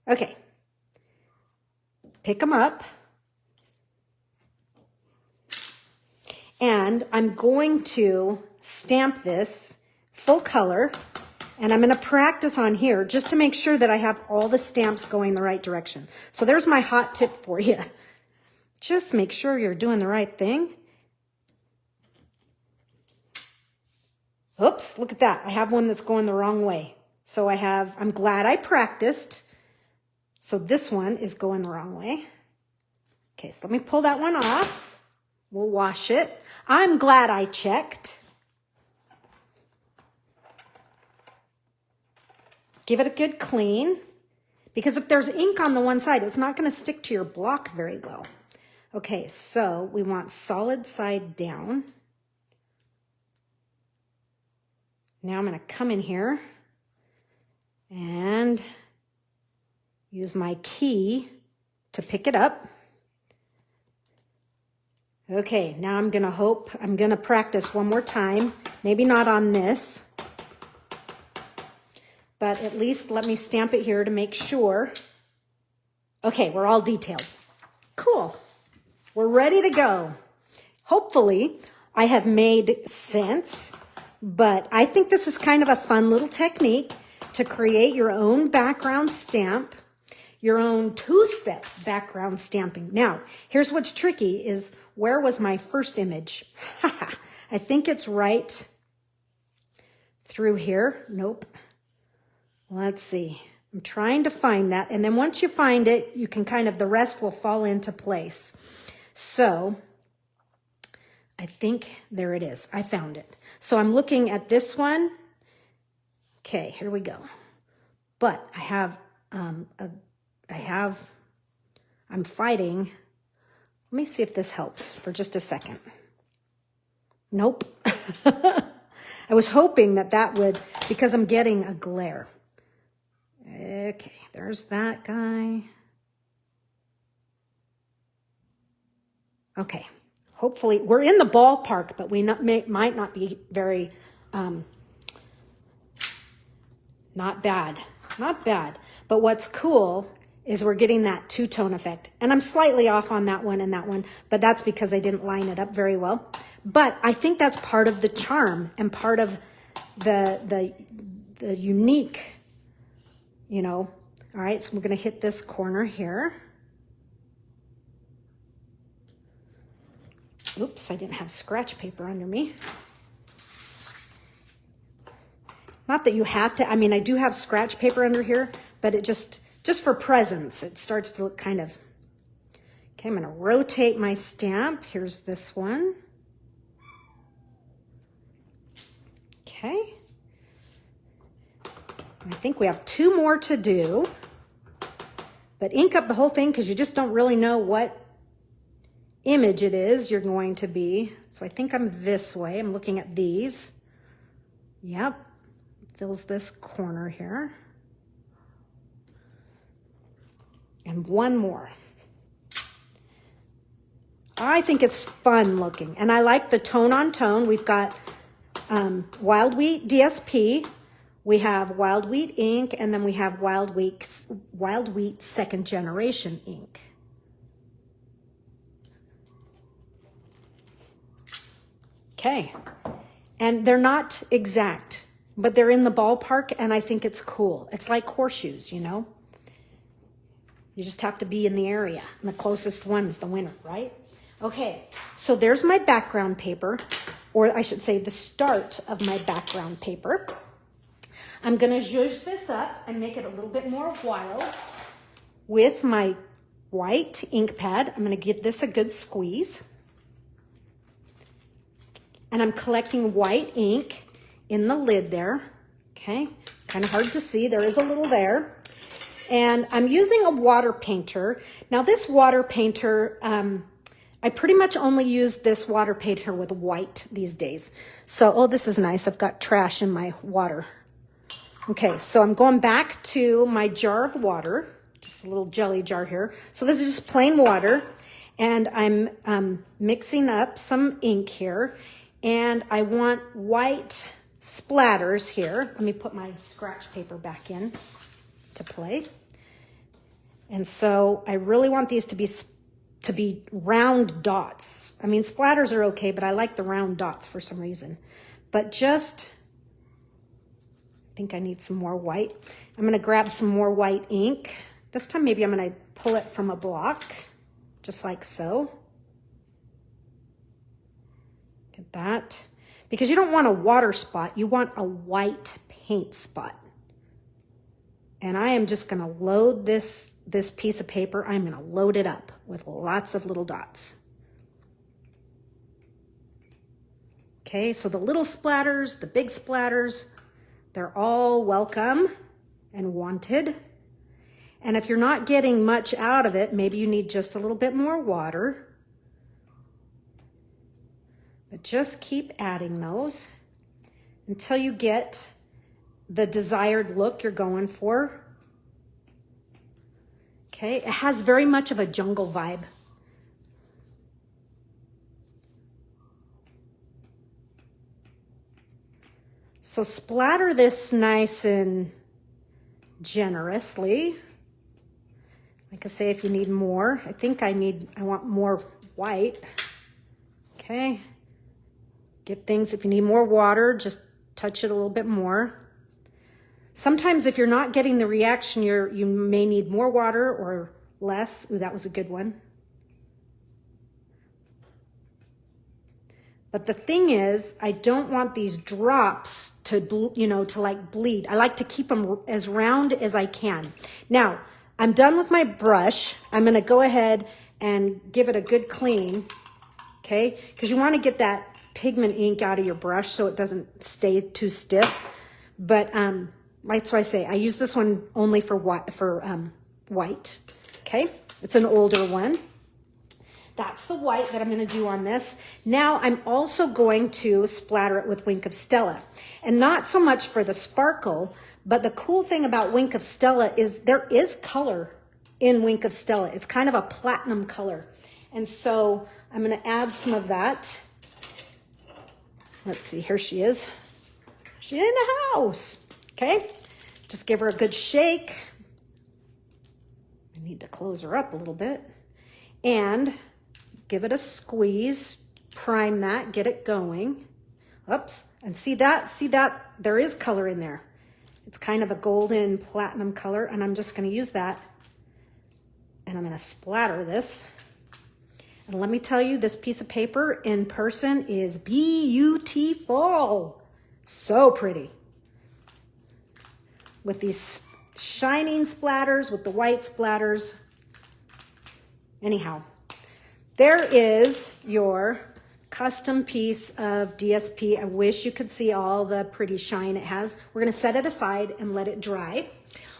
Okay. Pick them up, and I'm going to stamp this full color, and I'm going to practice on here just to make sure that I have all the stamps going the right direction. So there's my hot tip for you. Just make sure you're doing the right thing. Oops, look at that. I have one that's going the wrong way. So I'm glad I practiced. So this one is going the wrong way. Okay, so let me pull that one off. We'll wash it. I'm glad I checked. Give it a good clean, because if there's ink on the one side, it's not going to stick to your block very well. Okay, so we want solid side down. Now I'm going to come in here and use my key to pick it up. Okay, now I'm going to practice one more time. Maybe not on this, but at least let me stamp it here to make sure. Okay, we're all detailed. Cool. We're ready to go. Hopefully, I have made sense, but I think this is kind of a fun little technique to create your own background stamp, your own two-step background stamping. Now, here's what's tricky is, where was my first image? I think it's right through here. Nope. Let's see. I'm trying to find that. And then once you find it, you can kind of, the rest will fall into place. So I think there it is. I found it. So I'm looking at this one. Okay, here we go. But I have, I'm fighting. Let me see if this helps for just a second. Nope. I was hoping that that would, because I'm getting a glare. Okay, there's that guy. Okay, hopefully we're in the ballpark, but we might not be very, not bad. But what's cool is we're getting that two-tone effect. And I'm slightly off on that one, but that's because I didn't line it up very well. But I think that's part of the charm and part of the unique, you know. All right, so we're going to hit this corner here. Oops, I didn't have scratch paper under me. Not that you have to, I mean, I do have scratch paper under here, but it just for presence, it starts to look kind of, okay, I'm going to rotate my stamp. Here's this one. Okay. I think we have 2 more to do, but ink up the whole thing because you just don't really know what image it is you're going to be. So I think I'm this way. I'm looking at these. Yep. Fills this corner here. And one more. I think it's fun looking. And I like the tone on tone. We've got Wild Wheat DSP. We have Wild Wheat ink. And then we have Wild Wheat 2nd generation ink. Okay. And they're not exact, but they're in the ballpark, and I think it's cool. It's like horseshoes, you know? You just have to be in the area, and the closest one's the winner, right? Okay, so there's my background paper, or I should say the start of my background paper. I'm gonna zhuzh this up and make it a little bit more wild with my white ink pad. I'm gonna give this a good squeeze. And I'm collecting white ink in the lid there. Okay, kind of hard to see. There is a little there. And I'm using a water painter. Now this water painter, I pretty much only use this water painter with white these days. So, oh, this is nice. I've got trash in my water. Okay, so I'm going back to my jar of water, just a little jelly jar here. So this is just plain water. And I'm mixing up some ink here. And I want white splatters here. Let me put my scratch paper back in to play. And so I really want these to be round dots. I mean, splatters are okay, but I like the round dots for some reason. But just, I think I need some more white. I'm going to grab some more white ink. This time maybe I'm going to pull it from a block, just like so. Get that. Because you don't want a water spot, you want a white paint spot. And I am just going to load this piece of paper. I'm going to load it up with lots of little dots. Okay, so the little splatters, the big splatters, they're all welcome and wanted. And if you're not getting much out of it, maybe you need just a little bit more water. But just keep adding those until you get the desired look you're going for. Okay, it has very much of a jungle vibe. So splatter this nice and generously. Like I say, if you need more, I want more white. Okay. Get things, if you need more water, just touch it a little bit more. Sometimes if you're not getting the reaction, you may need more water or less. Ooh, that was a good one. But the thing is, I don't want these drops to, to like bleed. I like to keep them as round as I can. Now, I'm done with my brush. I'm gonna go ahead and give it a good clean, okay? Because you wanna get that pigment ink out of your brush so it doesn't stay too stiff. But that's why I say I use this one only for white, okay? It's an older one. That's the white that I'm going to do on this. Now I'm also going to splatter it with Wink of Stella. And not so much for the sparkle, but the cool thing about Wink of Stella is there is color in Wink of Stella. It's kind of a platinum color. And so I'm going to add some of that. Let's see, here she is. She's in the house. Okay, just give her a good shake. I need to close her up a little bit. And give it a squeeze, prime that, get it going. Oops, and see that, there is color in there. It's kind of a golden platinum color, and I'm just gonna use that, and I'm gonna splatter this. And let me tell you, this piece of paper in person is beautiful. So pretty. With these shining splatters, with the white splatters. Anyhow. There is your custom piece of DSP. I wish you could see all the pretty shine it has. We're gonna set it aside and let it dry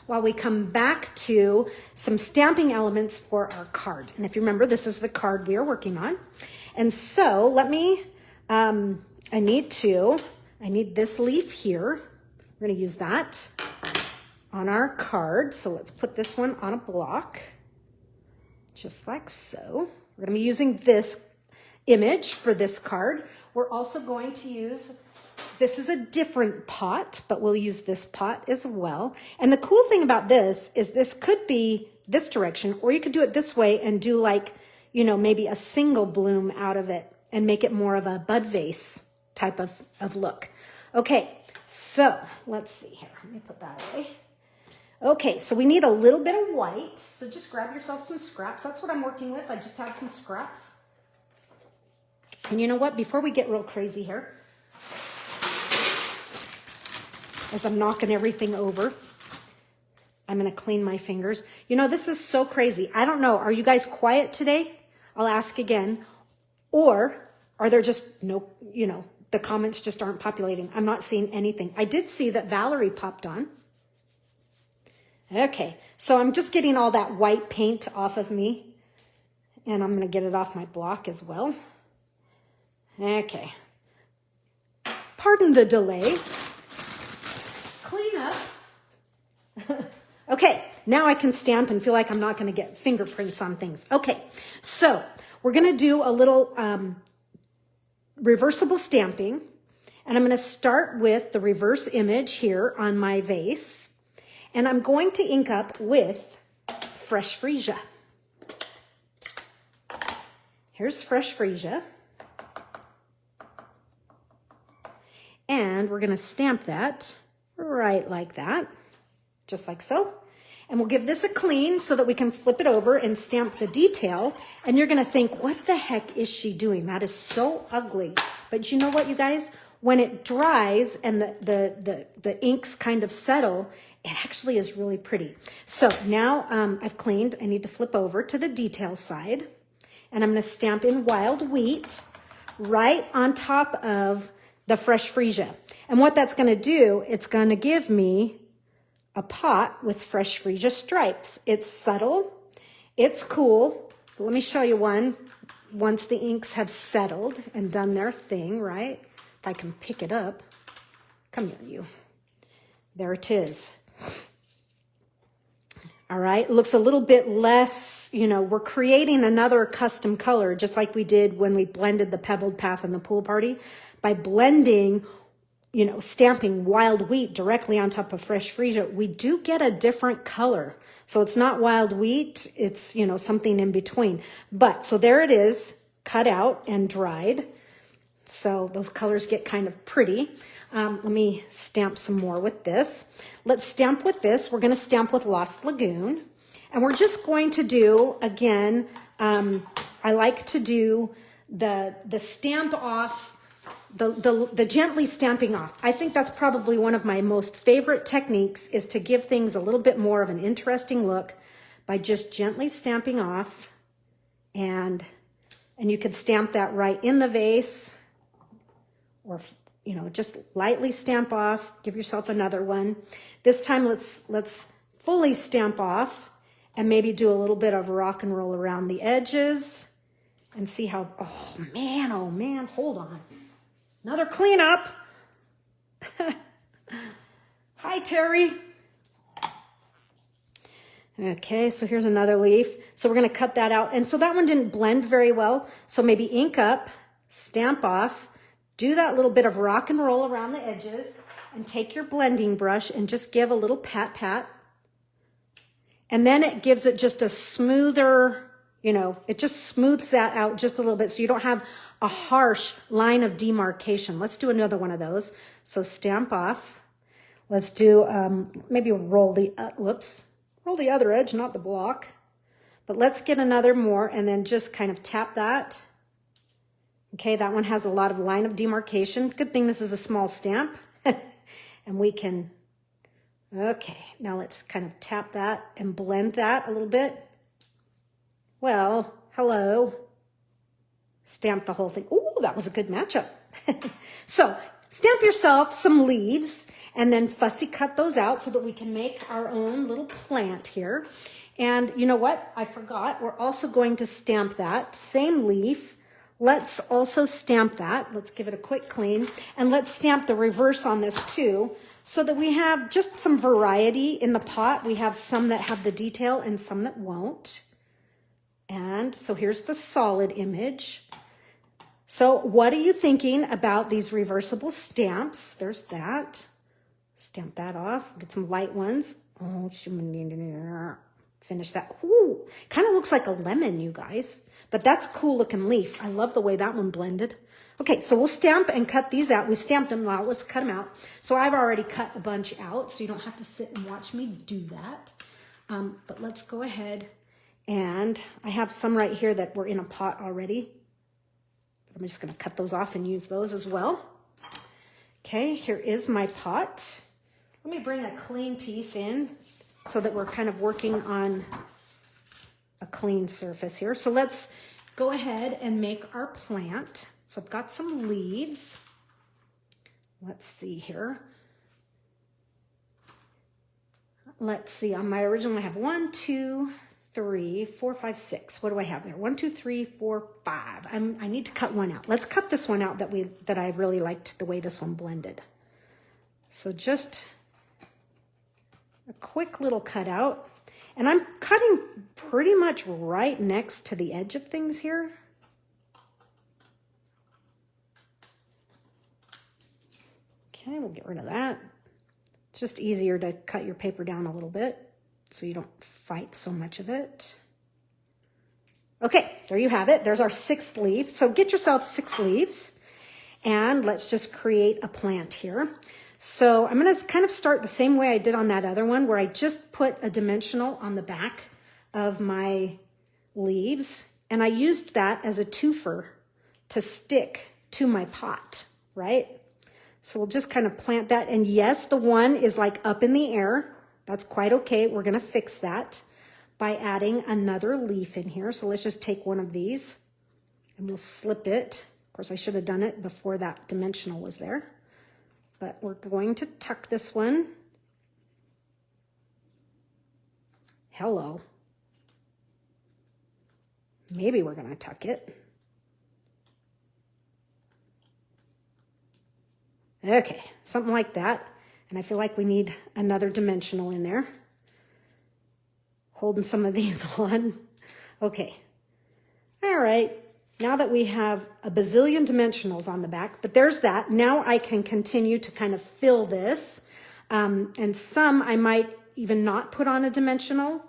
while we come back to some stamping elements for our card. And if you remember, this is the card we are working on. And so let me, I need this leaf here. We're gonna use that on our card. So let's put this one on a block, just like so. We're going to be using this image for this card. We're also going to use, this is a different pot, but we'll use this pot as well. And the cool thing about this is this could be this direction, or you could do it this way and do like, maybe a single bloom out of it and make it more of a bud vase type of look. Okay, so let's see here. Let me put that away. Okay, so we need a little bit of white. So just grab yourself some scraps. That's what I'm working with. I just had some scraps. And you know what? Before we get real crazy here, as I'm knocking everything over, I'm going to clean my fingers. This is so crazy. I don't know. Are you guys quiet today? I'll ask again. Or are there just no, the comments just aren't populating? I'm not seeing anything. I did see that Valerie popped on. Okay, so I'm just getting all that white paint off of me, and I'm going to get it off my block as well. Okay. Pardon the delay. Clean up. Okay, now I can stamp and feel like I'm not going to get fingerprints on things. Okay, so we're going to do a little reversible stamping, and I'm going to start with the reverse image here on my vase. And I'm going to ink up with Fresh Freesia. Here's Fresh Freesia. And we're going to stamp that right like that, just like so. And we'll give this a clean so that we can flip it over and stamp the detail. And you're going to think, what the heck is she doing? That is so ugly. But you know what, you guys? When it dries and the inks kind of settle, it actually is really pretty. So now I've cleaned. I need to flip over to the detail side. And I'm going to stamp in Wild Wheat right on top of the Fresh Freesia. And what that's going to do, it's going to give me a pot with Fresh Freesia stripes. It's subtle. It's cool. But let me show you one once the inks have settled and done their thing, right? If I can pick it up. Come here, you. There it is. All right, it looks a little bit less, we're creating another custom color, just like we did when we blended the Pebbled Path and the Pool Party. By blending, stamping Wild Wheat directly on top of Fresh Freesia, we do get a different color. So it's not Wild Wheat, it's, something in between. But, so there it is, cut out and dried. So those colors get kind of pretty. Let me stamp some more with this. Let's stamp with this. We're going to stamp with Lost Lagoon. And we're just going to do, again, I like to do the stamp off the gently stamping off. I think that's probably one of my most favorite techniques, is to give things a little bit more of an interesting look by just gently stamping off. And you could stamp that right in the vase, or, you know, just lightly stamp off, give yourself another one. This time let's fully stamp off and maybe do a little bit of rock and roll around the edges and see how, oh man, hold on. Another cleanup. Hi, Terry. Okay, so here's another leaf. So we're gonna cut that out. And so that one didn't blend very well. So maybe ink up, stamp off, do that little bit of rock and roll around the edges, and take your blending brush and just give a little pat. And then it gives it just a smoother, you know, it just smooths that out just a little bit so you don't have a harsh line of demarcation. Let's do another one of those. So stamp off. Let's do, maybe roll the other edge, not the block. But let's get another more and then just kind of tap that. Okay, that one has a lot of line of demarcation. Good thing this is a small stamp. And we can, okay, now let's kind of tap that and blend that a little bit. Well, hello. Stamp the whole thing. Ooh, that was a good matchup. So stamp yourself some leaves and then fussy cut those out so that we can make our own little plant here. And you know what? I forgot. We're also going to stamp that same leaf. Let's also stamp that. Let's give it a quick clean. And let's stamp the reverse on this too, so that we have just some variety in the pot. We have some that have the detail and some that won't. And so here's the solid image. So what are you thinking about these reversible stamps? There's that. Stamp that off. Get some light ones. Oh, finish that. Ooh, kind of looks like a lemon, you guys. But that's a cool looking leaf. I love the way that one blended. Okay, so we'll stamp and cut these out. We stamped them out. Let's cut them out. So I've already cut a bunch out, so you don't have to sit and watch me do that. But let's go ahead. And I have some right here that were in a pot already. I'm just going to cut those off and use those as well. Okay, here is my pot. Let me bring a clean piece in so that we're kind of working on a clean surface here. So let's go ahead and make our plant. So I've got some leaves. Let's see here. Let's see, on my original I have 1, 2, 3, 4, 5, 6. What do I have there? 1, 2, 3, 4, 5. I need to cut one out. Let's cut this one out that I really liked the way this one blended. So just a quick little cutout. And I'm cutting pretty much right next to the edge of things here. Okay, we'll get rid of that. It's just easier to cut your paper down a little bit so you don't fight so much of it. Okay, there you have it. There's our 6th leaf. So get yourself 6 leaves and let's just create a plant here. So I'm going to kind of start the same way I did on that other one, where I just put a dimensional on the back of my leaves. And I used that as a twofer to stick to my pot, right? So we'll just kind of plant that. And yes, the one is like up in the air. That's quite okay. We're going to fix that by adding another leaf in here. So let's just take one of these and we'll slip it. Of course, I should have done it before that dimensional was there. But we're going to tuck this one. Hello. Maybe we're going to tuck it. Okay, something like that. And I feel like we need another dimensional in there. Holding some of these on. Okay. All right. Now that we have a bazillion dimensionals on the back, but there's that. Now I can continue to kind of fill this. And some I might even not put on a dimensional.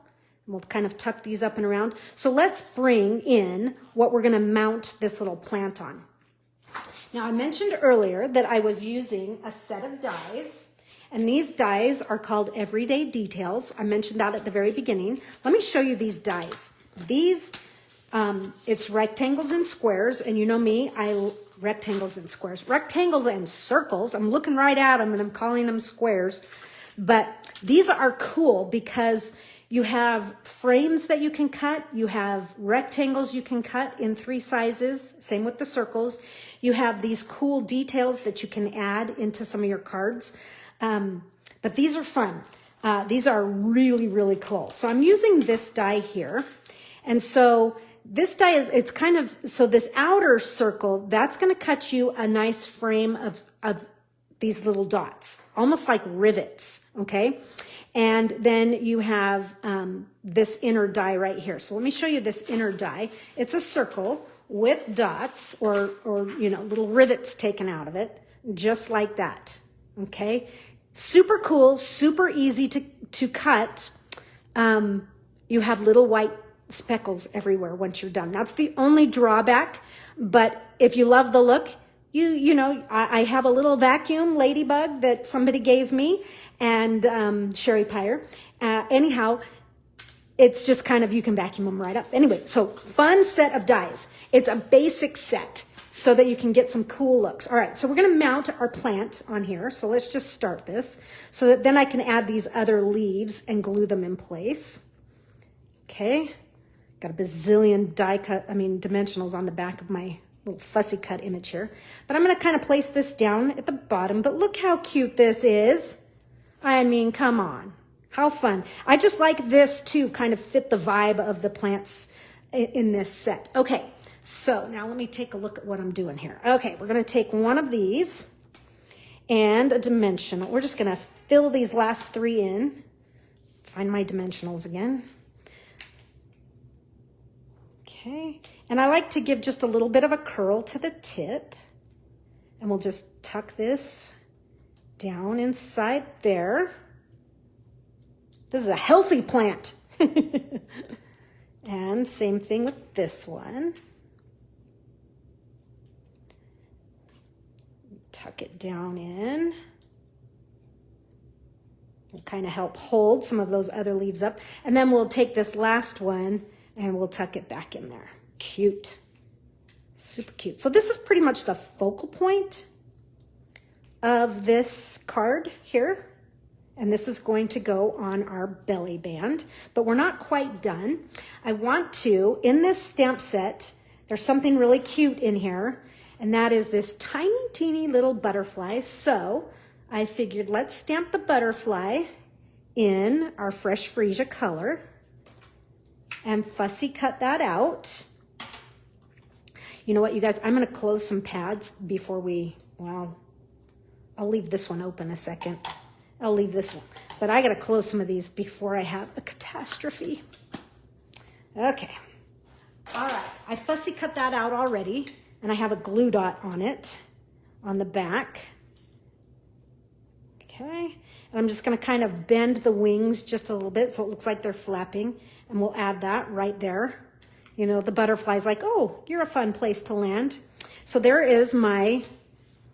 We'll kind of tuck these up and around. So let's bring in what we're going to mount this little plant on. Now I mentioned earlier that I was using a set of dies, and these dies are called Everyday Details. I mentioned that at the very beginning. Let me show you these dies. These, it's rectangles and squares, and you know me, I rectangles and squares. Rectangles and circles. I'm looking right at them and I'm calling them squares. But these are cool because you have frames that you can cut. You have rectangles you can cut in 3 sizes. Same with the circles. You have these cool details that you can add into some of your cards. But these are fun. These are really, really cool. So I'm using this die here. And so this die is, it's kind of, so this outer circle, that's going to cut you a nice frame of these little dots, almost like rivets, okay? And then you have this inner die right here. So let me show you this inner die. It's a circle with dots or you know, little rivets taken out of it, just like that, okay? Super cool, super easy to cut. You have little white speckles everywhere once you're done. That's the only drawback, but if you love the look, you know, I have a little vacuum ladybug that somebody gave me, and Sherry Pyre. Anyhow, it's just kind of, you can vacuum them right up. Anyway, so fun set of dies. It's a basic set so that you can get some cool looks. All right, so we're gonna mount our plant on here. So let's just start this so that then I can add these other leaves and glue them in place. Okay, got a bazillion dimensionals on the back of my little fussy cut image here. But I'm gonna kind of place this down at the bottom, but look how cute this is. I mean, come on, how fun. I just like this to kind of fit the vibe of the plants in this set. Okay, so now let me take a look at what I'm doing here. Okay, we're gonna take one of these and a dimensional. We're just gonna fill these last 3 in. Find my dimensionals again. Okay, and I like to give just a little bit of a curl to the tip, and we'll just tuck this down inside there. This is a healthy plant. And same thing with this one. Tuck it down in. It'll kind of help hold some of those other leaves up. And then we'll take this last one and we'll tuck it back in there. Cute. Super cute. So this is pretty much the focal point of this card here. And this is going to go on our belly band, but we're not quite done. I want to, in this stamp set, there's something really cute in here, and that is this tiny, teeny little butterfly. So I figured let's stamp the butterfly in our fresh freesia color and fussy cut that out. You know what, you guys, I'm gonna close some pads before we, well, I'll leave this one open a second. I'll leave this one, but I gotta close some of these before I have a catastrophe. Okay, all right, I fussy cut that out already, and I have a glue dot on it, on the back. Okay, and I'm just gonna kind of bend the wings just a little bit so it looks like they're flapping, and we'll add that right there. You know, the butterfly's like, oh, you're a fun place to land. So there is my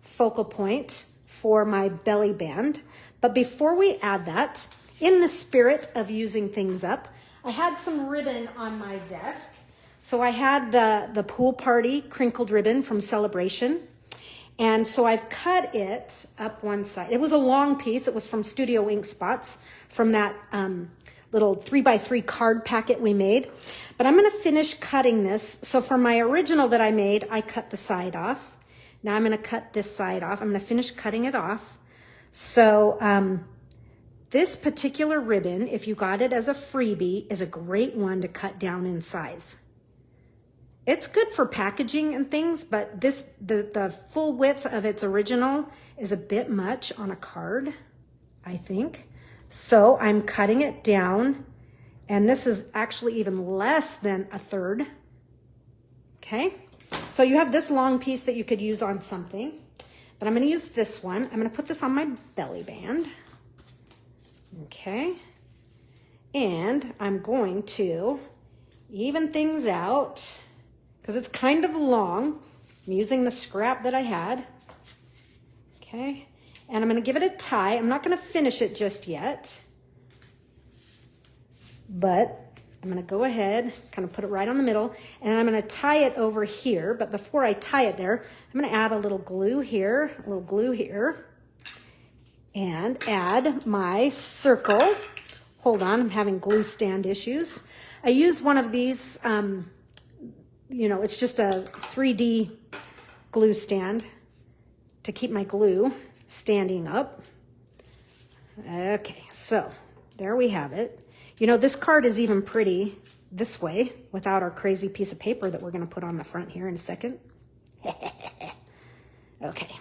focal point for my belly band. But before we add that, in the spirit of using things up, I had some ribbon on my desk. So I had the pool party crinkled ribbon from Celebration. And so I've cut it up one side. It was a long piece. It was from Studio Ink Spots, from that little 3x3 card packet we made. But I'm gonna finish cutting this. So for my original that I made, I cut the side off. Now I'm gonna cut this side off. I'm gonna finish cutting it off. So this particular ribbon, if you got it as a freebie, is a great one to cut down in size. It's good for packaging and things, but the full width of its original is a bit much on a card, I think. So I'm cutting it down, and this is actually even less than 1/3. Okay, so you have this long piece that you could use on something. But I'm gonna use this one. I'm gonna put this on my belly band. Okay. And I'm going to even things out because it's kind of long. I'm using the scrap that I had. Okay. And I'm gonna give it a tie. I'm not gonna finish it just yet, but I'm going to go ahead, kind of put it right on the middle, and I'm going to tie it over here. But before I tie it there, I'm going to add a little glue here, and add my circle. Hold on, I'm having glue stand issues. I use one of these, it's just a 3D glue stand to keep my glue standing up. Okay, so there we have it. This card is even pretty this way without our crazy piece of paper that we're going to put on the front here in a second. Okay,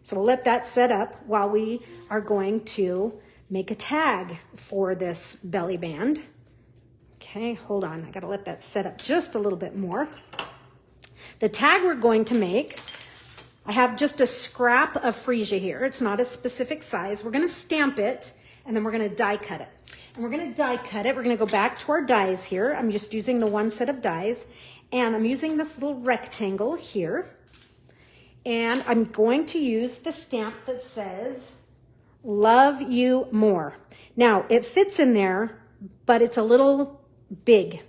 so we'll let that set up while we are going to make a tag for this belly band. Okay, hold on. I got to let that set up just a little bit more. The tag we're going to make, I have just a scrap of freesia here. It's not a specific size. We're going to stamp it, and then we're going to die cut it. And we're going to die cut it. We're going to go back to our dies here. I'm just using the one set of dies, and I'm using this little rectangle here. And I'm going to use the stamp that says, "Love you more." Now, it fits in there, but it's a little big,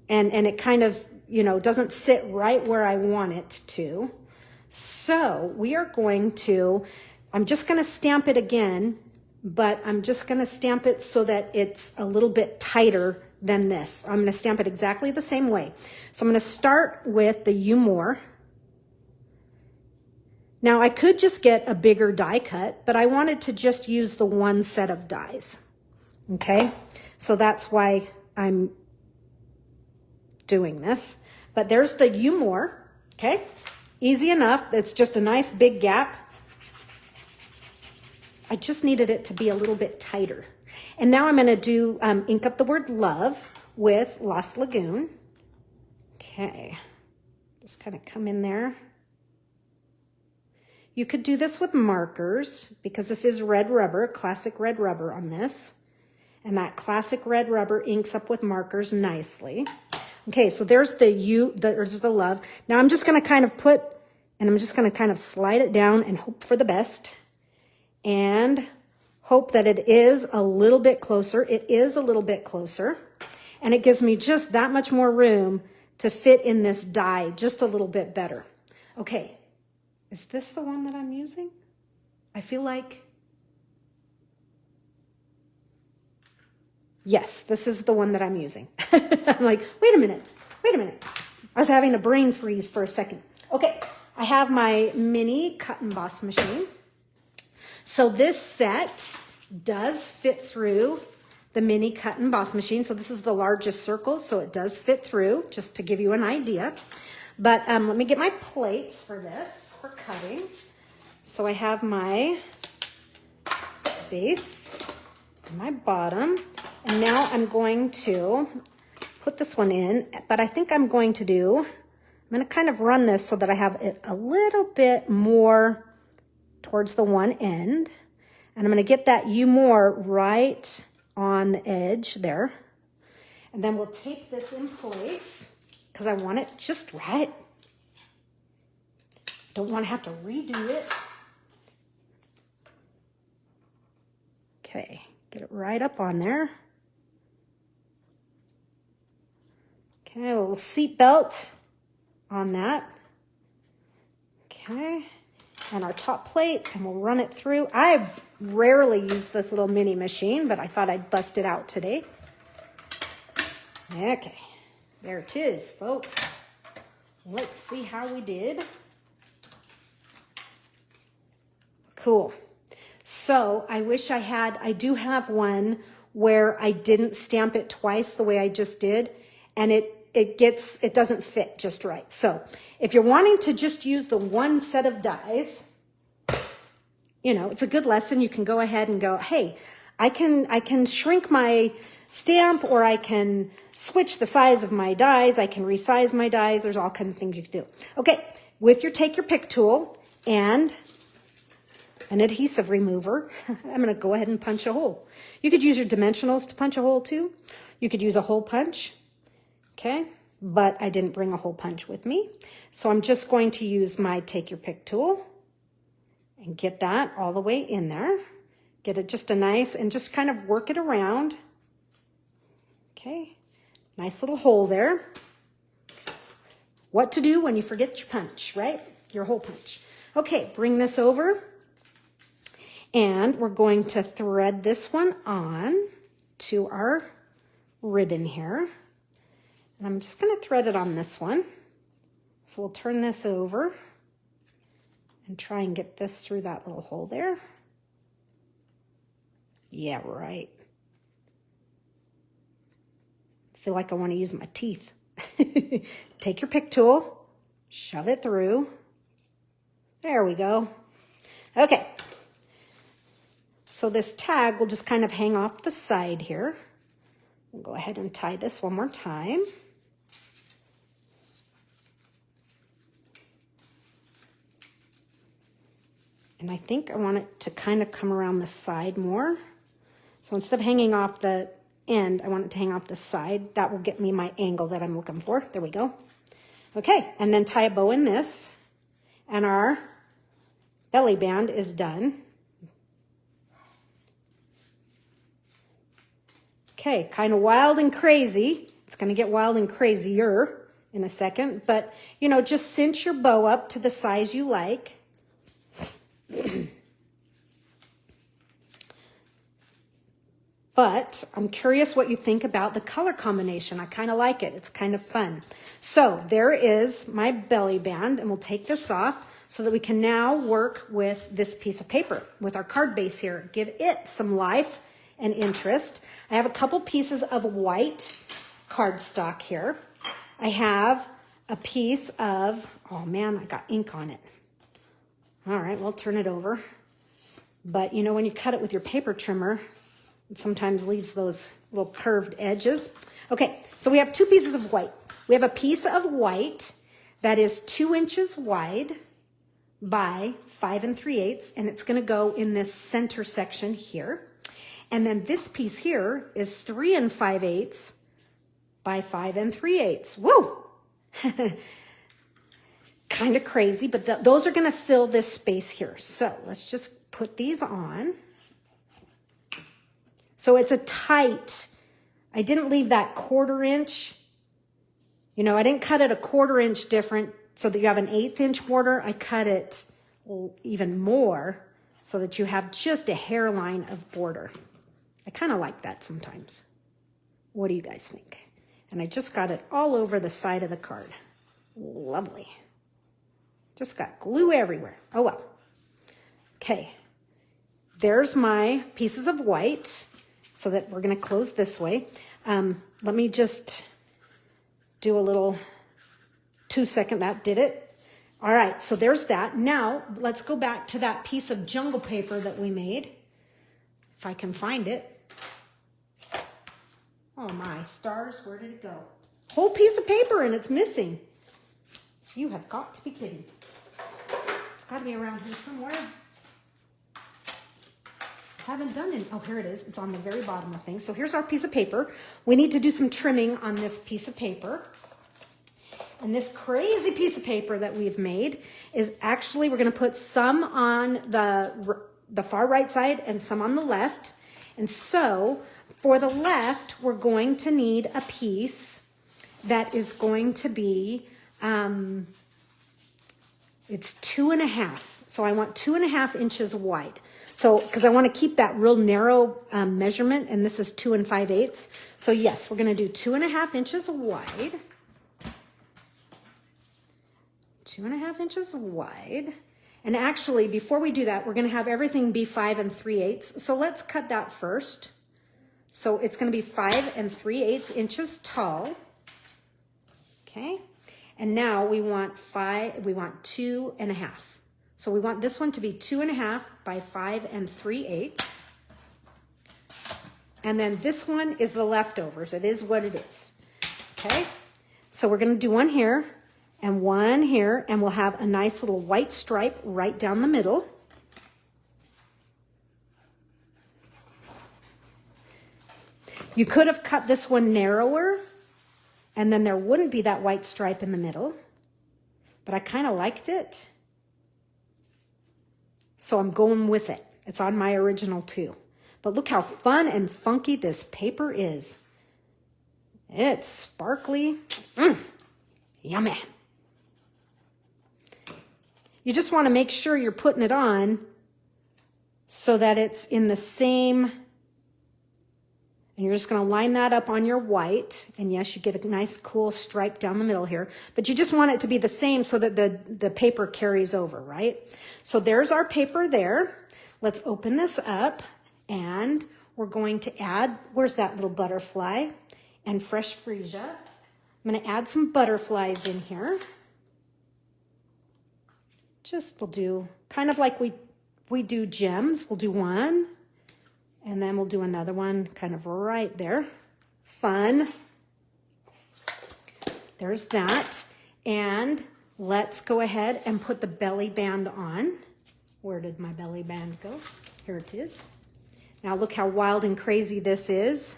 and it kind of, doesn't sit right where I want it to. So we are going to, I'm just going to stamp it again, but I'm just going to stamp it so that it's a little bit tighter than this. I'm going to stamp it exactly the same way. So I'm going to start with the "You More." Now I could just get a bigger die cut, but I wanted to just use the one set of dies. Okay, so that's why I'm doing this. But there's the "You More." Okay, easy enough. It's just a nice big gap. I just needed it to be a little bit tighter. And now I'm going to do ink up the word "love" with Lost Lagoon. Okay, just kind of come in there. You could do this with markers because this is red rubber, classic red rubber on this. And that classic red rubber inks up with markers nicely. Okay, so there's there's the love. Now I'm just going to kind of I'm just going to kind of slide it down and hope for the best. And hope that it is a little bit closer. It is a little bit closer. And it gives me just that much more room to fit in this die just a little bit better. Okay. Is this the one that I'm using? I feel like, yes, this is the one that I'm using. I'm like, wait a minute. I was having a brain freeze for a second. Okay, I have my mini cut and emboss machine. So this set does fit through the mini cut and emboss machine. So this is the largest circle, so it does fit through, just to give you an idea. But let me get my plates for this, for cutting. So I have my base and my bottom. And now I'm going to put this one in. But I think I'm going to kind of run this so that I have it a little bit more towards the one end. And I'm going to get that "You More" right on the edge there. And then we'll tape this in place, because I want it just right. Don't want to have to redo it. Okay, get it right up on there. Okay, a little seat belt on that. Okay, and our top plate, and we'll run it through. I rarely use this little mini machine, but I thought I'd bust it out today. Okay. There it is, folks. Let's see how we did. Cool. So I wish I do have one where I didn't stamp it twice the way I just did, and it doesn't fit just right. So if you're wanting to just use the one set of dies, it's a good lesson. You can go ahead and go, hey, I can shrink my stamp, or I can switch the size of my dies. I can resize my dies. There's all kinds of things you can do. Okay, with your take your pick tool and an adhesive remover, I'm going to go ahead and punch a hole. You could use your dimensionals to punch a hole too. You could use a hole punch. Okay, but I didn't bring a hole punch with me. So I'm just going to use my take your pick tool and get that all the way in there. Get it just a nice, and just kind of work it around. Okay, Nice little hole there. What to do when you forget your punch, right? Your hole punch. Okay, bring this over. And we're going to thread this one on to our ribbon here. And I'm just going to thread it on this one. So we'll turn this over and try and get this through that little hole there. Yeah, right. I feel like I want to use my teeth. Take your pick tool, shove it through. There we go. Okay. So this tag will just kind of hang off the side here. We'll go ahead and tie this one more time. And I think I want it to kind of come around the side more. So instead of hanging off the end, I want it to hang off the side. That will get me my angle that I'm looking for. There we go. Okay, and then tie a bow in this. And our belly band is done. Okay, kind of wild and crazy. It's going to get wild and crazier in a second. But, you know, just cinch your bow up to the size you like. But I'm curious what you think about the color combination. I kind of like it. It's kind of fun. So there is my belly band, and we'll take this off so that we can now work with this piece of paper, with our card base here. Give it some life and interest. I have a couple pieces of white cardstock here. I have a piece of, oh man, I got ink on it. All right, we'll turn it over. But you know, when you cut it with your paper trimmer, it sometimes leaves those little curved edges. Okay, so we have two pieces of white. We have a piece of white that is 2 inches wide by 5 3/8, and it's gonna go in this center section here. And then this piece here is 3 5/8 by 5 3/8. Woo! Kind of crazy, but those are gonna fill this space here. So let's just put these on. So it's a tight, I didn't leave that 1/4 inch. You know, I didn't cut it a 1/4 inch different so that you have an 1/8 inch border. I cut it even more so that you have just a hairline of border. I kind of like that sometimes. What do you guys think? And I just got it all over the side of the card. Lovely. Just got glue everywhere. Oh well. Okay. There's my pieces of white. So that we're going to close this way. Let me just do a little 2-second. That did it. All right, so there's that. Now, let's go back to that piece of jungle paper that we made. If I can find it. Oh my stars, where did it go? Whole piece of paper and it's missing. You have got to be kidding. It's got to be around here somewhere. Haven't done it. Oh, here it is. It's on the very bottom of things. So here's our piece of paper. We need to do some trimming on this piece of paper. And this crazy piece of paper that we've made is actually, we're going to put some on the far right side and some on the left. And so for the left, we're going to need a piece that is going to be, it's 2.5. So I want 2.5 inches wide. So, because I want to keep that real narrow measurement, and this is 2 5/8. So yes, we're going to do 2.5 inches wide. 2.5 inches wide. And actually, before we do that, we're going to have everything be 5 3/8. So let's cut that first. So it's going to be 5 3/8 inches tall. Okay. And now we want 2.5. So we want this one to be 2.5 by 5 3/8. And then this one is the leftovers. It is what it is. Okay. So we're going to do one here and one here, and we'll have a nice little white stripe right down the middle. You could have cut this one narrower, and then there wouldn't be that white stripe in the middle, but I kind of liked it. So I'm going with it. It's on my original too. But look how fun and funky this paper is. It's sparkly. Yummy. You just want to make sure you're putting it on so that it's in the same, and you're just going to line that up on your white. And yes, you get a nice cool stripe down the middle here, but you just want it to be the same so that the paper carries over, right? So there's our paper there. Let's open this up and we're going to add, where's that little butterfly and fresh freesia. I'm going to add some butterflies in here. Just we'll do kind of like we do gems. We'll do one and then we'll do another one kind of right there. Fun. There's that. And let's go ahead and put the belly band on. Where did my belly band go? Here it is. Now look how wild and crazy this is.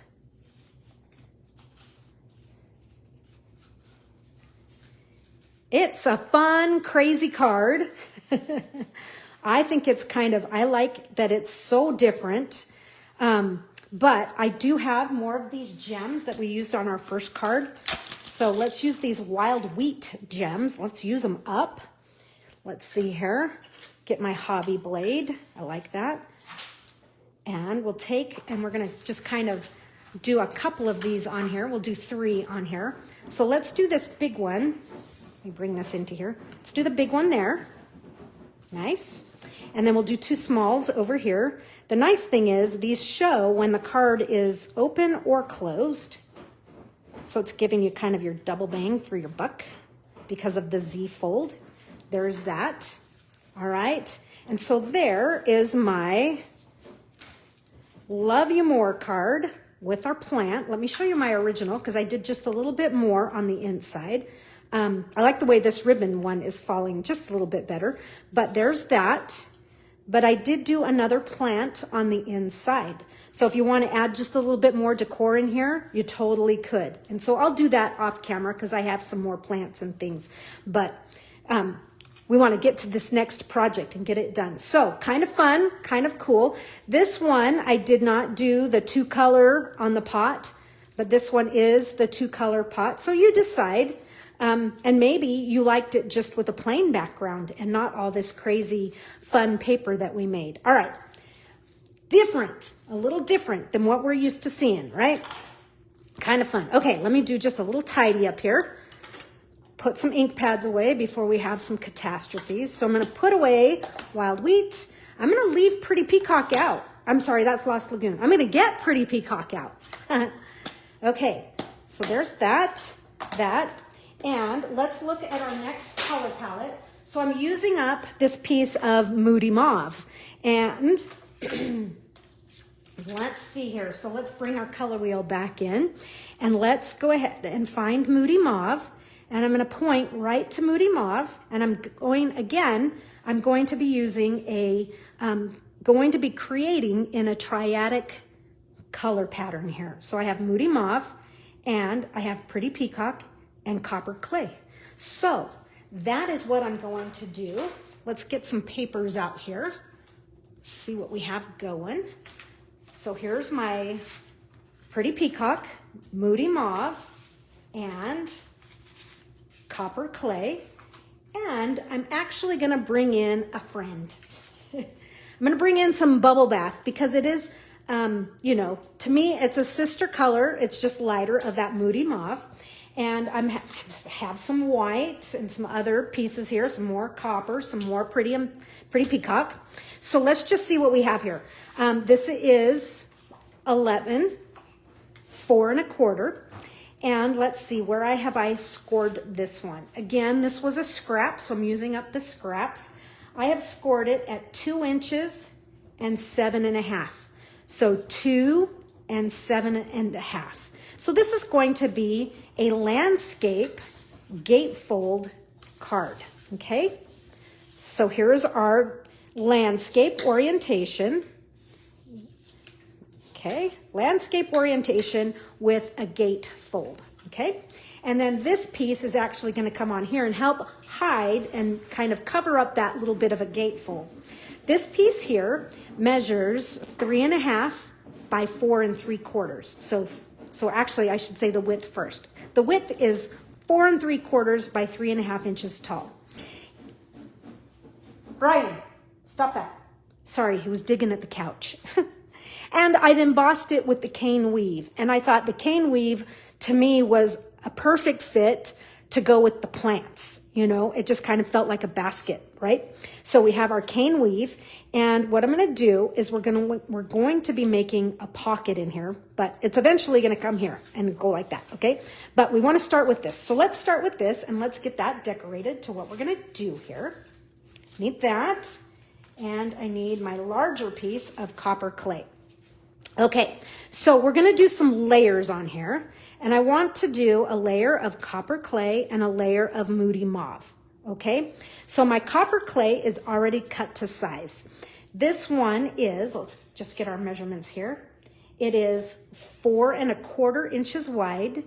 It's a fun, crazy card. I think it's I like that it's so different. But I do have more of these gems that we used on our first card. So let's use these wild wheat gems. Let's use them up. Let's see here. Get my hobby blade. I like that. And we'll take, and we're going to just kind of do a couple of these on here. We'll do 3 on here. So let's do this big one. Let me bring this into here. Let's do the big one there. Nice. And then we'll do 2 smalls over here. The nice thing is these show when the card is open or closed. So it's giving you kind of your double bang for your buck because of the Z fold. There's that. All right. And so there is my Love You More card with our plant. Let me show you my original because I did just a little bit more on the inside. I like the way this ribbon one is falling just a little bit better, but there's that. But I did do another plant on the inside. So if you want to add just a little bit more decor in here, you totally could. And so I'll do that off camera because I have some more plants and things. But we want to get to this next project and get it done. So kind of fun, kind of cool. This one, I did not do the 2 color on the pot, but this one is the 2 color pot. So you decide. And maybe you liked it just with a plain background and not all this crazy fun paper that we made. All right. Different, a little different than what we're used to seeing, right? Kind of fun. Okay, let me do just a little tidy up here. Put some ink pads away before we have some catastrophes. So I'm going to put away Wild Wheat. I'm going to leave Pretty Peacock out. I'm sorry, that's Lost Lagoon. I'm going to get Pretty Peacock out. Okay, so there's that. And let's look at our next color palette. So I'm using up this piece of Moody Mauve. And let's see here. So let's bring our color wheel back in. And let's go ahead and find Moody Mauve. And I'm going to point right to Moody Mauve. And I'm going to be using going to be creating in a triadic color pattern here. So I have Moody Mauve and I have Pretty Peacock and Copper Clay. So that is what I'm going to do. Let's get some papers out here. See what we have going. So here's my Pretty Peacock, Moody Mauve, and Copper Clay. And I'm actually going to bring in a friend. I'm going to bring in some Bubble Bath because it is, to me, it's a sister color. It's just lighter of that Moody Mauve. And I have some white and some other pieces here, some more copper, some more Pretty Peacock. So let's just see what we have here. This is 11, 4 1/4. And let's see, where have I scored this one? Again, this was a scrap, so I'm using up the scraps. I have scored it at 2 inches and 7 1/2. So 2 and 7 1/2. So this is going to be a landscape gatefold card, okay? So here's our landscape orientation, okay? Landscape orientation with a gatefold, okay? And then this piece is actually going to come on here and help hide and kind of cover up that little bit of a gatefold. This piece here measures 3 1/2 by 4 3/4. So So actually I should say the width first. The width is 4 3/4 by 3.5 inches tall. Brian, stop that. Sorry, he was digging at the couch. And I've embossed it with the cane weave. And I thought the cane weave to me was a perfect fit to go with the plants. You know, it just kind of felt like a basket, right? So we have our cane weave. And what I'm going to do is we're going to be making a pocket in here, but it's eventually going to come here and go like that. Okay. But we want to start with this. So let's start with this and let's get that decorated to what we're going to do here. Need that. And I need my larger piece of copper clay. Okay, so we're going to do some layers on here, and I want to do a layer of copper clay and a layer of moody mauve. Okay, so my copper clay is already cut to size. This one is, let's just get our measurements here. It is 4 1/4 inches wide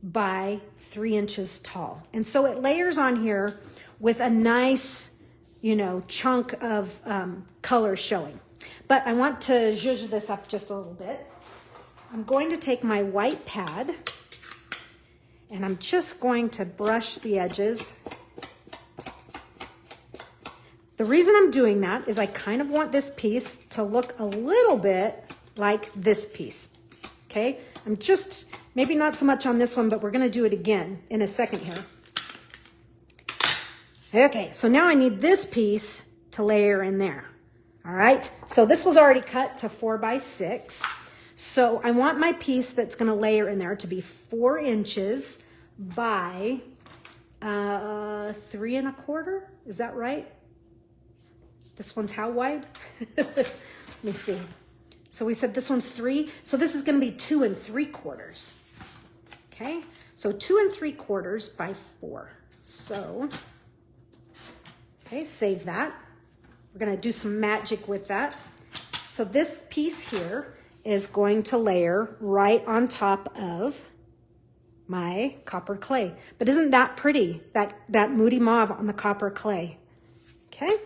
by 3 inches tall. And so it layers on here with a nice, you know, chunk of color showing. But I want to zhuzh this up just a little bit. I'm going to take my white pad and I'm just going to brush the edges. The reason I'm doing that is I kind of want this piece to look a little bit like this piece. Okay, I'm just, maybe not so much on this one, but we're going to do it again in a second here. Okay, so now I need this piece to layer in there. All right, so this was already cut to 4 by 6. So I want my piece that's going to layer in there to be 4 inches by 3 1/4. Is that right? This one's how wide? Let me see. So we said this one's 3. So this is going to be 2 3/4. Okay, so 2 3/4 by 4. So, okay, save that. We're going to do some magic with that. So this piece here is going to layer right on top of my copper clay. But isn't that pretty? That moody mauve on the copper clay. Okay.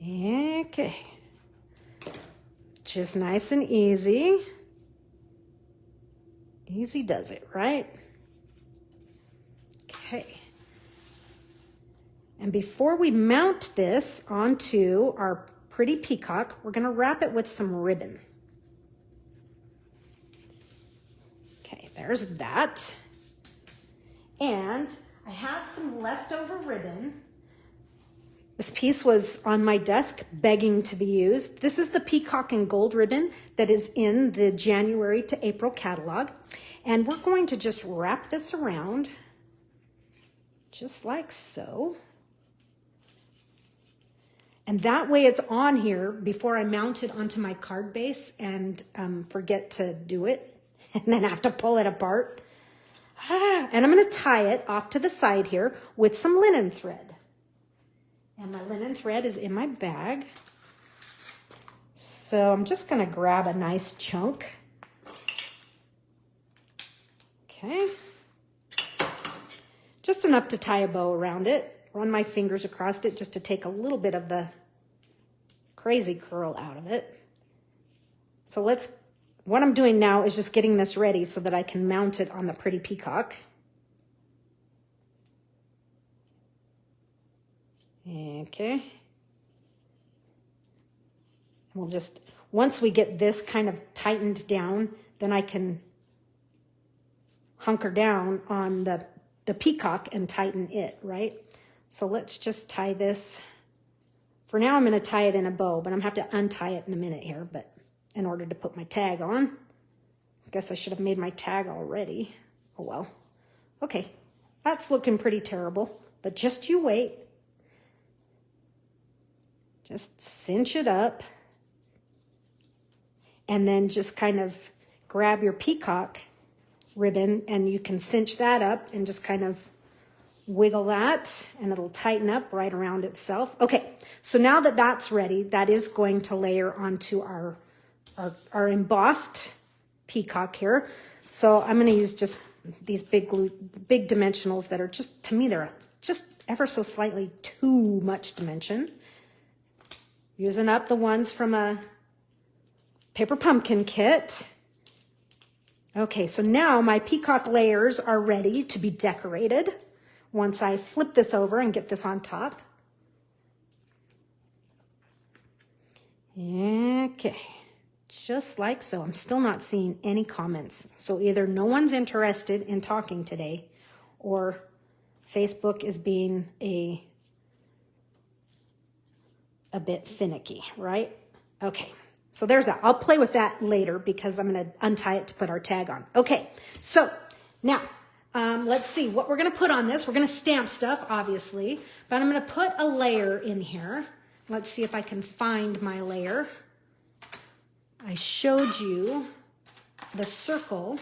Okay. Just nice and easy. Easy does it, right? Okay. And before we mount this onto our pretty peacock, we're going to wrap it with some ribbon. Okay, there's that. And I have some leftover ribbon. This piece was on my desk begging to be used. This is the peacock and gold ribbon that is in the January to April catalog. And we're going to just wrap this around just like so. And that way it's on here before I mount it onto my card base and forget to do it and then have to pull it apart. And I'm going to tie it off to the side here with some linen thread. And my linen thread is in my bag. So I'm just going to grab a nice chunk. Okay. Just enough to tie a bow around it. Run my fingers across it just to take a little bit of the crazy curl out of it. So what I'm doing now is just getting this ready so that I can mount it on the pretty peacock. Okay. We'll just, once we get this kind of tightened down, then I can hunker down on the peacock and tighten it, right? So let's just tie this. For now, I'm going to tie it in a bow, but I'm going to have to untie it in a minute here, but in order to put my tag on. I guess I should have made my tag already. Oh, well. Okay, that's looking pretty terrible, but just you wait. Just cinch it up. And then just kind of grab your peacock ribbon and you can cinch that up and just kind of wiggle that and it'll tighten up right around itself. Okay, so now that that's ready, that is going to layer onto our embossed peacock here. So I'm going to use just these big dimensionals that are just, to me, they're just ever so slightly too much dimension. Using up the ones from a paper pumpkin kit. Okay, so now my peacock layers are ready to be decorated once I flip this over and get this on top. Okay, just like so. I'm still not seeing any comments. So either no one's interested in talking today or Facebook is being a bit finicky, right? Okay. So there's that. I'll play with that later because I'm going to untie it to put our tag on. Okay, so now let's see what we're going to put on this. We're going to stamp stuff, obviously, but I'm going to put a layer in here. Let's see if I can find my layer. I showed you the circle.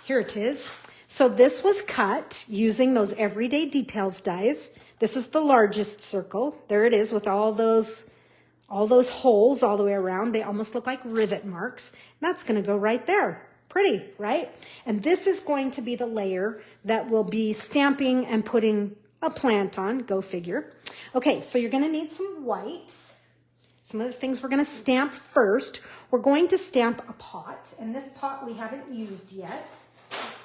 Here it is. So this was cut using those Everyday Details dies. This is the largest circle. There it is with all those holes all the way around. They almost look like rivet marks. And that's going to go right there. Pretty, right? And this is going to be the layer that will be stamping and putting a plant on. Go figure. Okay, so you're going to need some white. Some of the things we're going to stamp first. We're going to stamp a pot. And this pot we haven't used yet.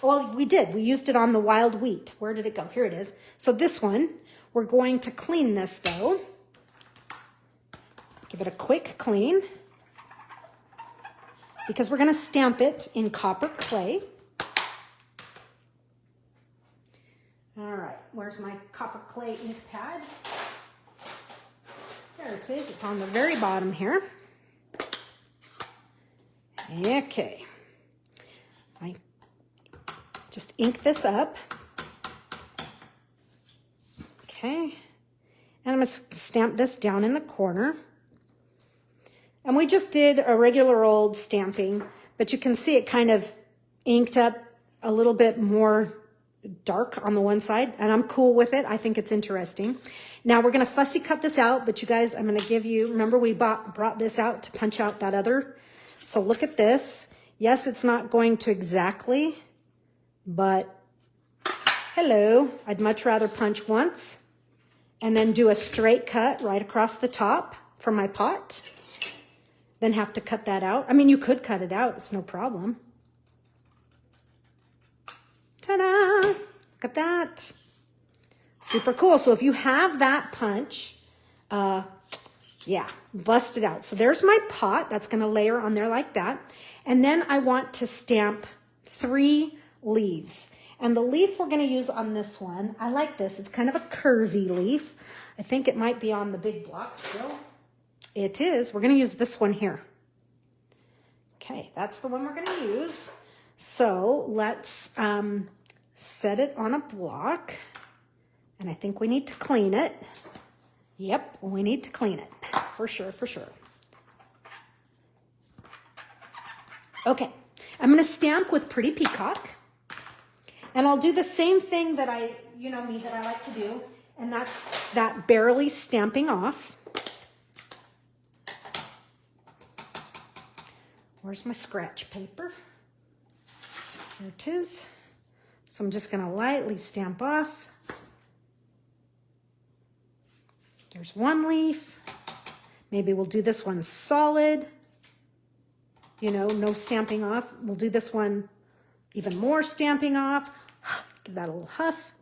Well, we did. We used it on the wild wheat. Where did it go? Here it is. So this one, we're going to clean this though. Give it a quick clean because we're going to stamp it in copper clay. All right, where's my copper clay ink pad? There it is. It's on the very bottom here. Okay. I just ink this up. Okay. And I'm going to stamp this down in the corner. And we just did a regular old stamping, but you can see it kind of inked up a little bit more dark on the one side, and I'm cool with it. I think it's interesting. Now we're going to fussy cut this out, but you guys, I'm going to give you, remember we brought this out to punch out that other. So look at this. Yes, it's not going to exactly, but hello. I'd much rather punch once and then do a straight cut right across the top for my pot. Then have to cut that out. I mean, you could cut it out. It's no problem. Ta-da! Look at that. Super cool. So if you have that punch, yeah, bust it out. So there's my pot. That's going to layer on there like that. And then I want to stamp 3 leaves. And the leaf we're going to use on this one, I like this. It's kind of a curvy leaf. I think it might be on the big block still. It is. We're going to use this one here. Okay, that's the one we're going to use. So let's set it on a block. And I think we need to clean it. Yep, we need to clean it. For sure, for sure. Okay, I'm going to stamp with Pretty Peacock. And I'll do the same thing that I like to do. And that's that barely stamping off. Where's my scratch paper? There it is. So I'm just going to lightly stamp off. There's one leaf. Maybe we'll do this one solid. You know, no stamping off. We'll do this one even more stamping off. Give that a little huff.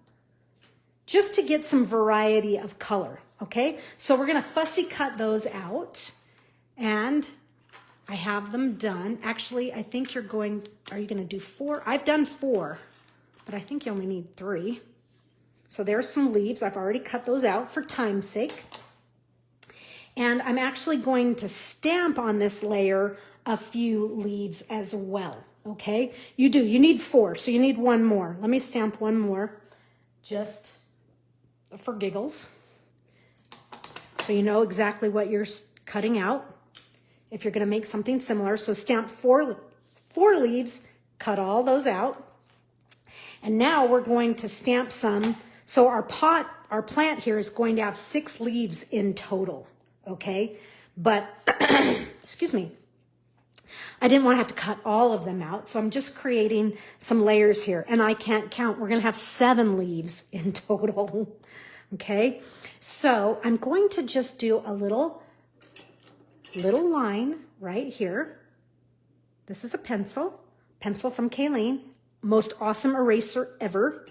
Just to get some variety of color, okay? So we're going to fussy cut those out. And I have them done. Actually, I think are you going to do 4? I've done 4, but I think you only need 3. So there's some leaves. I've already cut those out for time's sake. And I'm actually going to stamp on this layer a few leaves as well, okay? You need 4, so you need 1 more. Let me stamp 1 more just for giggles. So you know exactly what you're cutting out if you're going to make something similar. So stamp 4 leaves, cut all those out. And now we're going to stamp some. So our plant here is going to have 6 leaves in total, okay? But, excuse me, I didn't want to have to cut all of them out. So I'm just creating some layers here. And I can't count. We're going to have 7 leaves in total, okay? So I'm going to just do a little line right here. This is a pencil from Kayleen, most awesome eraser ever.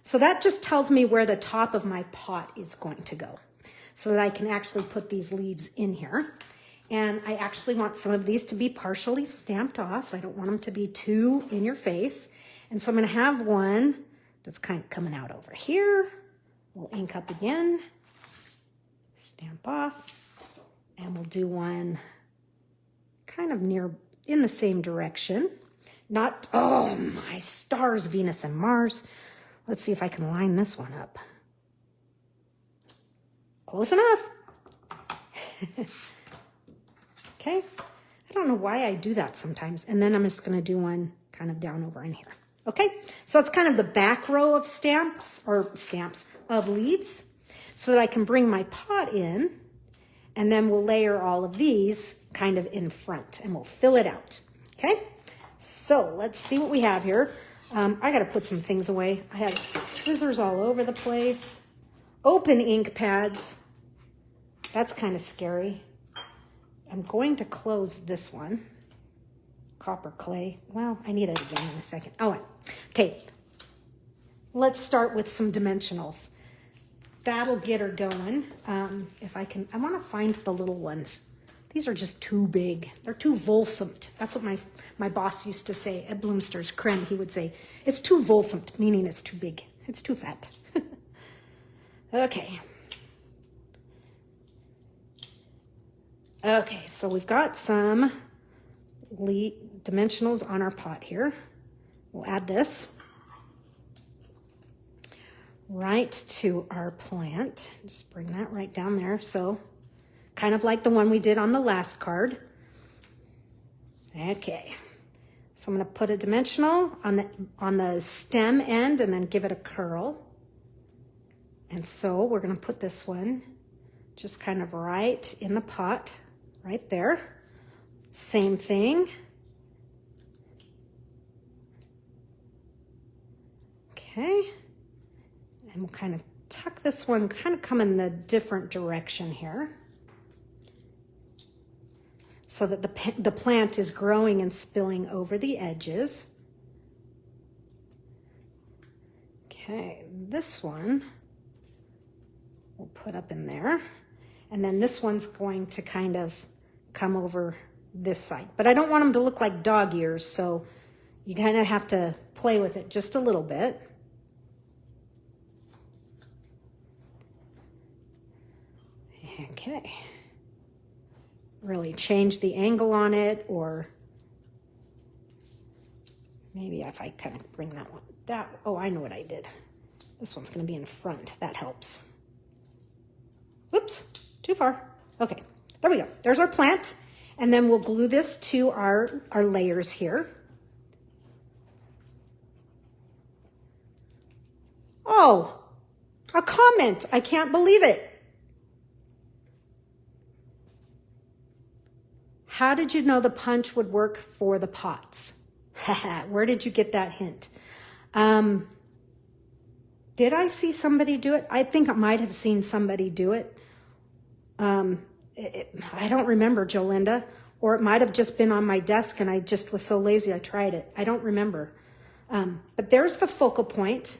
So that just tells me where the top of my pot is going to go so that I can actually put these leaves in here. And I actually want some of these to be partially stamped off. I don't want them to be too in your face. And so I'm going to have one that's kind of coming out over here. We'll ink up again, stamp off, and we'll do one kind of near in the same direction. Not, oh my stars, Venus and Mars. Let's see if I can line this one up. Close enough. Okay. I don't know why I do that sometimes. And then I'm just going to do one kind of down over in here. Okay. So it's kind of the back row of stamps of leaves so that I can bring my pot in, and then we'll layer all of these kind of in front and we'll fill it out. Okay. So let's see what we have here. I got to put some things away. I have scissors all over the place. Open ink pads. That's kind of scary. I'm going to close this one. Copper clay. Well, I need it again in a second. Oh, okay. Let's start with some dimensionals. That'll get her going. If I can, I want to find the little ones. These are just too big. They're too volsumt. That's what my boss used to say at Bloomster's Creme. He would say, it's too volsumt, meaning it's too big. It's too fat. Okay. Okay, so we've got some dimensionals on our pot here. We'll add this right to our plant. Just bring that right down there. So kind of like the one we did on the last card. Okay, so I'm going to put a dimensional on the stem end and then give it a curl. And so we're going to put this one just kind of right in the pot, right there. Same thing. Okay, and we'll kind of tuck this one, kind of come in the different direction here, so that the plant is growing and spilling over the edges. Okay, this one we'll put up in there. And then this one's going to kind of come over this side. But I don't want them to look like dog ears, so you kind of have to play with it just a little bit. Okay. Really change the angle on it, or maybe if I kind of bring that one, oh, I know what I did. This one's going to be in front. That helps. Whoops, too far. Okay, there we go. There's our plant. And then we'll glue this to our layers here. Oh, a comment. I can't believe it. How did you know the punch would work for the pots? Where did you get that hint? Did I see somebody do it? I think I might have seen somebody do it. I don't remember, Jolinda. Or it might have just been on my desk and I just was so lazy I tried it. I don't remember. But there's the focal point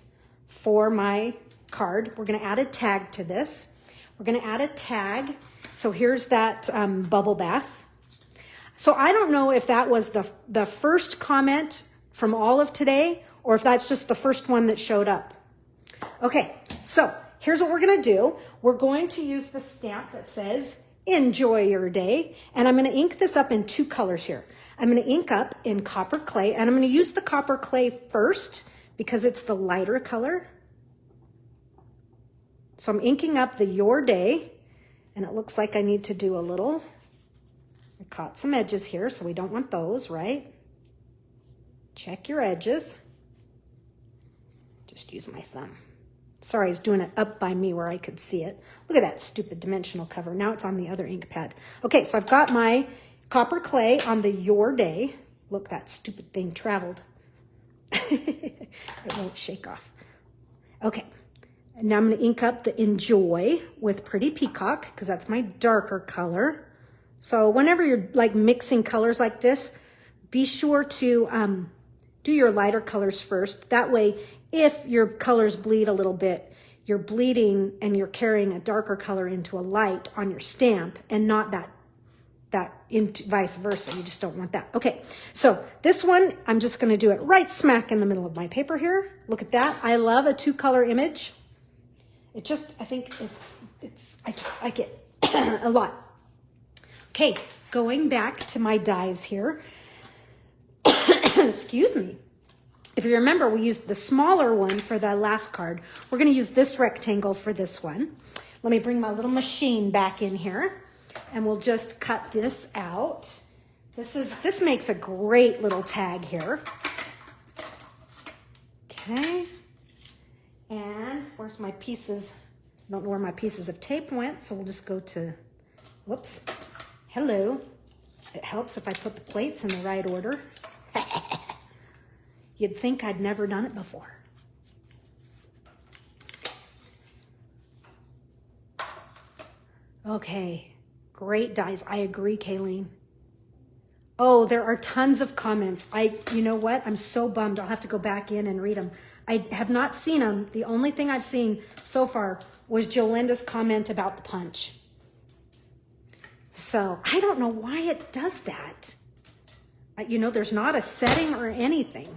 for my card. We're going to add a tag to this. We're going to add a tag. So here's that bubble bath. So I don't know if that was the first comment from all of today or if that's just the first one that showed up. Okay, so here's what we're going to do. We're going to use the stamp that says, enjoy your day. And I'm going to ink this up in two colors here. I'm going to ink up in copper clay, and I'm going to use the copper clay first because it's the lighter color. So I'm inking up the Your Day, and it looks like I need to do a little, I caught some edges here, so we don't want those, right? Check your edges. Just use my thumb. Sorry, I was doing it up by me where I could see it. Look at that stupid dimensional cover. Now it's on the other ink pad. Okay, so I've got my copper clay on the Your Day. Look, that stupid thing traveled. It won't shake off. Okay, and now I'm going to ink up the Enjoy with Pretty Peacock because that's my darker color. So whenever you're like mixing colors like this, be sure to do your lighter colors first. That way, if your colors bleed a little bit, you're bleeding and you're carrying a darker color into a light on your stamp and not that into vice versa. You just don't want that. Okay, so this one, I'm just gonna do it right smack in the middle of my paper here. Look at that. I love a 2-color image. It just, I think I just like it a lot. Okay, going back to my dies here. Excuse me. If you remember, we used the smaller one for the last card. We're gonna use this rectangle for this one. Let me bring my little machine back in here and we'll just cut this out. This makes a great little tag here. Okay. And where's my pieces? I don't know where my pieces of tape went, so we'll just go to, whoops, hello. It helps if I put the plates in the right order. You'd think I'd never done it before. Okay, great dies. I agree, Kayleen. Oh, there are tons of comments. You know what? I'm so bummed. I'll have to go back in and read them. I have not seen them. The only thing I've seen so far was Jolinda's comment about the punch. So I don't know why it does that. You know, there's not a setting or anything.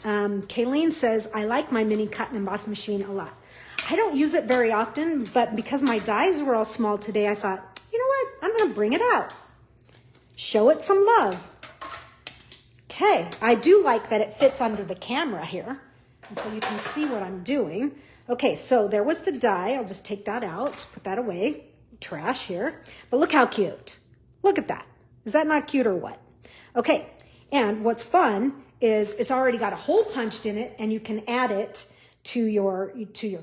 Kayleen says, I like my mini cut and emboss machine a lot. I don't use it very often, but because my dies were all small today, I thought, you know what? I'm going to bring it out. Show it some love. Okay, I do like that it fits under the camera here, and so you can see what I'm doing. Okay, so there was the die. I'll just take that out, put that away. Trash here. But look how cute. Look at that. Is that not cute or what? Okay, and what's fun is it's already got a hole punched in it, and you can add it to your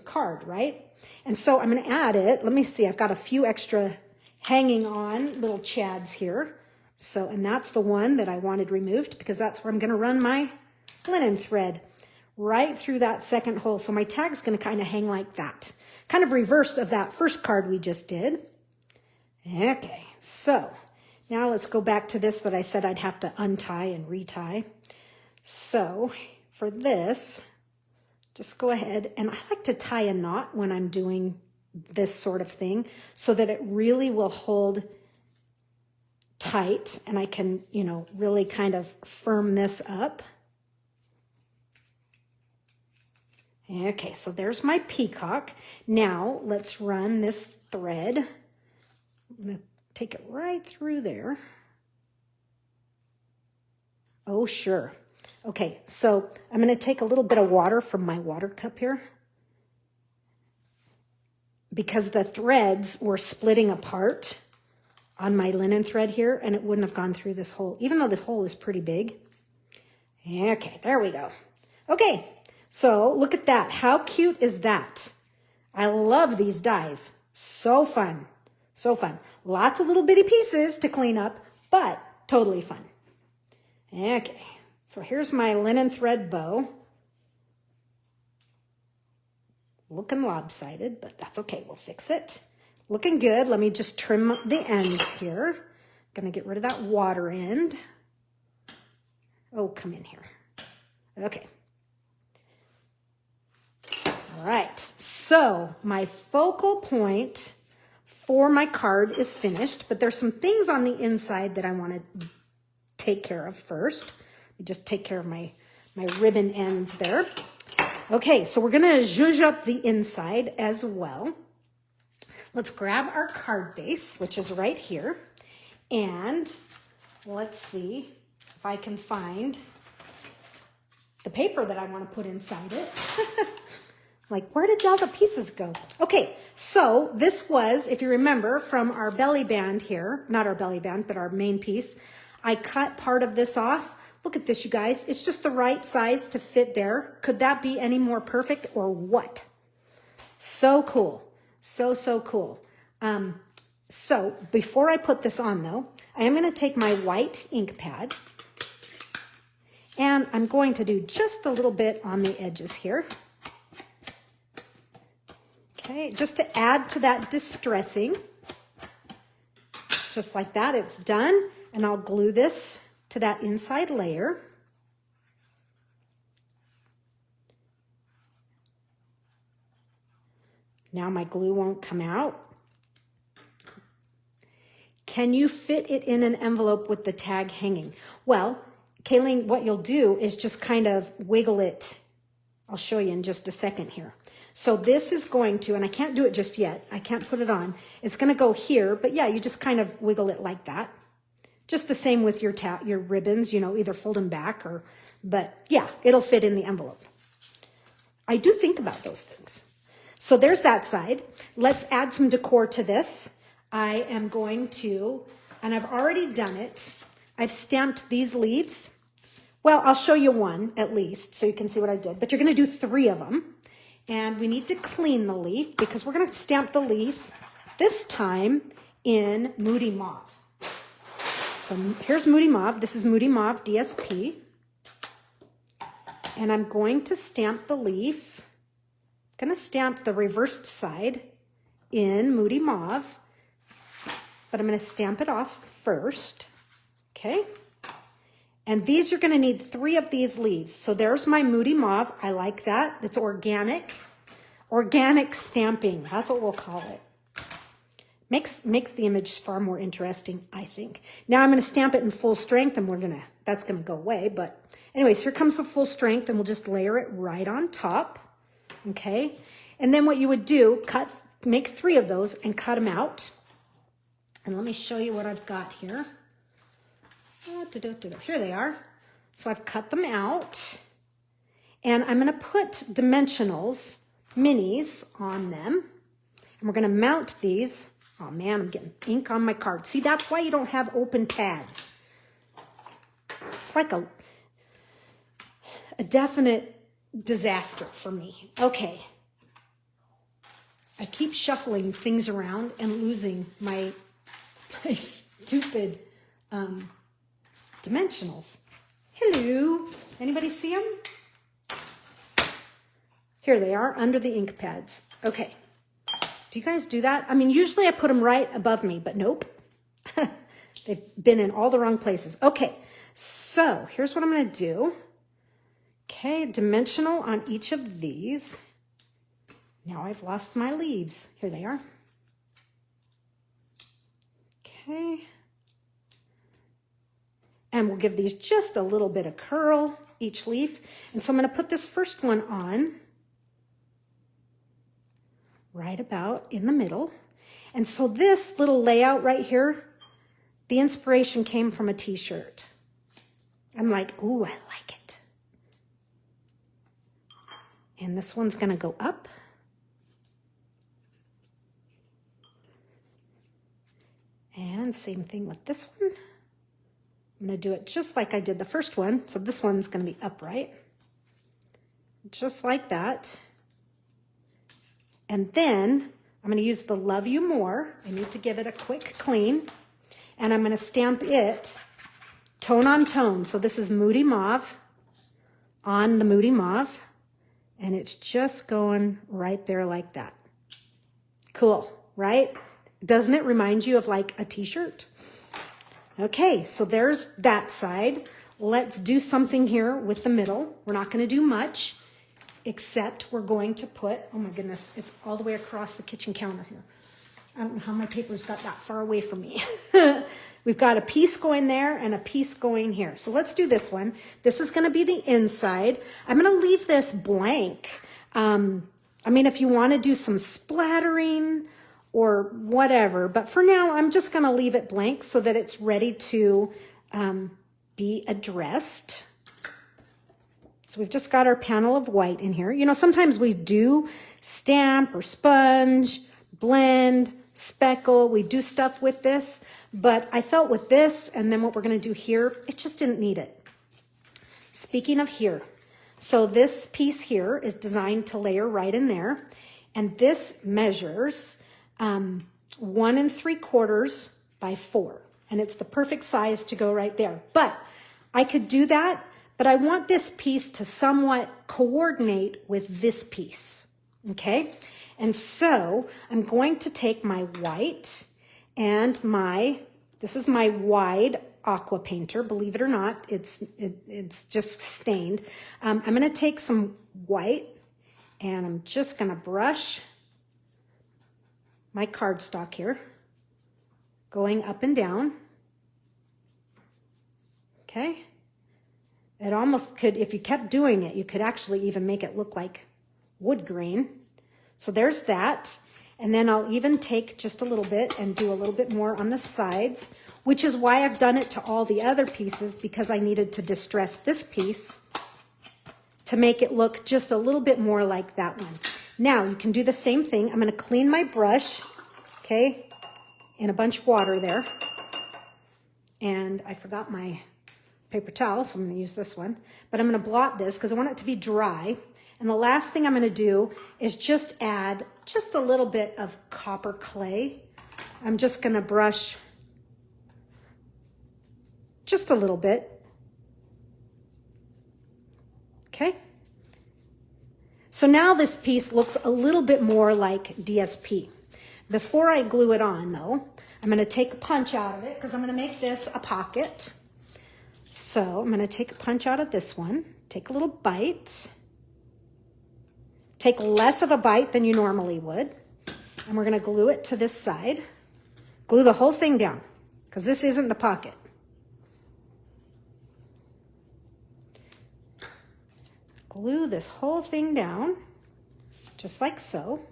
card, right? And so I'm going to add it. Let me see. I've got a few extra hanging on little chads here. So, and that's the one that I wanted removed because that's where I'm going to run my linen thread right through that second hole. So my tag's going to kind of hang like that, kind of reversed of that first card we just did. Okay, so now let's go back to this that I said I'd have to untie and retie. So for this, just go ahead, and I like to tie a knot when I'm doing this sort of thing so that it really will hold tight and I can, you know, really kind of firm this up. Okay, so there's my peacock. Now let's run this thread. I'm going to take it right through there. Oh, sure. Okay, so I'm going to take a little bit of water from my water cup here because the threads were splitting apart on my linen thread here, and it wouldn't have gone through this hole, even though this hole is pretty big. Okay, there we go. Okay, so look at that. How cute is that? I love these dies. So fun. So fun. Lots of little bitty pieces to clean up, but totally fun. Okay, so here's my linen thread bow. Looking lopsided, but that's okay. We'll fix it. Looking good. Let me just trim the ends here. Gonna get rid of that water end. Oh, come in here. Okay. All right. So my focal point for my card is finished, but there's some things on the inside that I want to take care of first. Let me just take care of my ribbon ends there. Okay, so we're gonna zhuzh up the inside as well. Let's grab our card base, which is right here, and let's see if I can find the paper that I want to put inside it. Like, where did all the pieces go? Okay, so this was, if you remember, from our belly band here, not our belly band, but our main piece. I cut part of this off. Look at this, you guys. It's just the right size to fit there. Could that be any more perfect or what? So cool. So cool. So before I put this on though, I am going to take my white ink pad and I'm going to do just a little bit on the edges here. Okay, just to add to that distressing. Just like that, it's done. And I'll glue this to that inside layer. Now my glue won't come out. Can you fit it in an envelope with the tag hanging? Well, Kayleen, what you'll do is just kind of wiggle it. I'll show you in just a second here. So this is going to, and I can't do it just yet. I can't put it on. It's going to go here, but yeah, you just kind of wiggle it like that. Just the same with your ribbons, you know, either fold them back or, but yeah, it'll fit in the envelope. I do think about those things. So there's that side. Let's add some decor to this. I am going to, and I've already done it. I've stamped these leaves. Well, I'll show you one at least so you can see what I did, but you're going to do 3 of them. And we need to clean the leaf because we're going to stamp the leaf this time in Moody Mauve. So here's Moody Mauve. This is Moody Mauve DSP. And I'm going to stamp the leaf. I'm going to stamp the reversed side in Moody Mauve. But I'm going to stamp it off first, okay? And these, you're going to need 3 of these leaves. So there's my Moody Mauve. I like that. It's organic. Organic stamping. That's what we'll call it. Makes the image far more interesting, I think. Now I'm going to stamp it in full strength, and that's going to go away. But anyways, here comes the full strength, and we'll just layer it right on top, okay? And then what you would do, make 3 of those and cut them out. And let me show you what I've got here. Here they are. So I've cut them out. And I'm going to put dimensionals, minis, on them. And we're going to mount these. Oh man, I'm getting ink on my card. See, that's why you don't have open pads. It's like a definite disaster for me. Okay. I keep shuffling things around and losing my stupid dimensionals. Hello. Anybody see them? Here they are under the ink pads. Okay. Do you guys do that? I mean, usually I put them right above me, but nope. They've been in all the wrong places. Okay. So here's what I'm going to do. Okay. Dimensional on each of these. Now I've lost my leaves. Here they are. Okay. And we'll give these just a little bit of curl, each leaf. And so I'm going to put this first one on right about in the middle. And so this little layout right here, the inspiration came from a t-shirt. I'm like, ooh, I like it. And this one's going to go up. And same thing with this one. I'm going to do it just like I did the first one. So this one's going to be upright. Just like that. And then I'm going to use the Love You More. I need to give it a quick clean. And I'm going to stamp it tone on tone. So this is Moody Mauve on the Moody Mauve. And it's just going right there like that. Cool, right? Doesn't it remind you of like a t-shirt? Okay, so there's that side. Let's do something here with the middle. We're not going to do much, except we're going to put, oh my goodness, it's all the way across the kitchen counter here. I don't know how my papers got that far away from me. We've got a piece going there and a piece going here. So let's do this one. This is going to be the inside. I'm going to leave this blank. I mean, if you want to do some splattering or whatever, but for now, I'm just going to leave it blank so that it's ready to be addressed. So we've just got our panel of white in here. You know, sometimes we do stamp or sponge, blend, speckle. We do stuff with this, but I felt with this and then what we're going to do here, it just didn't need it. Speaking of here, so this piece here is designed to layer right in there, and this measures 1 3/4 by 4, and it's the perfect size to go right there. But I could do that, but I want this piece to somewhat coordinate with this piece, okay? And so I'm going to take my white and my This is my wide aqua painter. Believe it or not, it's just stained. I'm going to take some white and I'm just going to brush my cardstock here, going up and down. Okay. It almost could, if you kept doing it, you could actually even make it look like wood grain. So there's that. And then I'll even take just a little bit and do a little bit more on the sides, which is why I've done it to all the other pieces, because I needed to distress this piece to make it look just a little bit more like that one. Now you can do the same thing. I'm going to clean my brush, okay, in a bunch of water there. And I forgot my paper towel, so I'm going to use this one. But I'm going to blot this because I want it to be dry. And the last thing I'm going to do is just add just a little bit of copper clay. I'm just going to brush just a little bit. Okay. So now this piece looks a little bit more like DSP. Before I glue it on though, I'm going to take a punch out of it because I'm going to make this a pocket. So I'm going to take a punch out of this one, take a little bite, take less of a bite than you normally would, and we're going to glue it to this side. Glue the whole thing down because this isn't the pocket. Glue this whole thing down, just like so.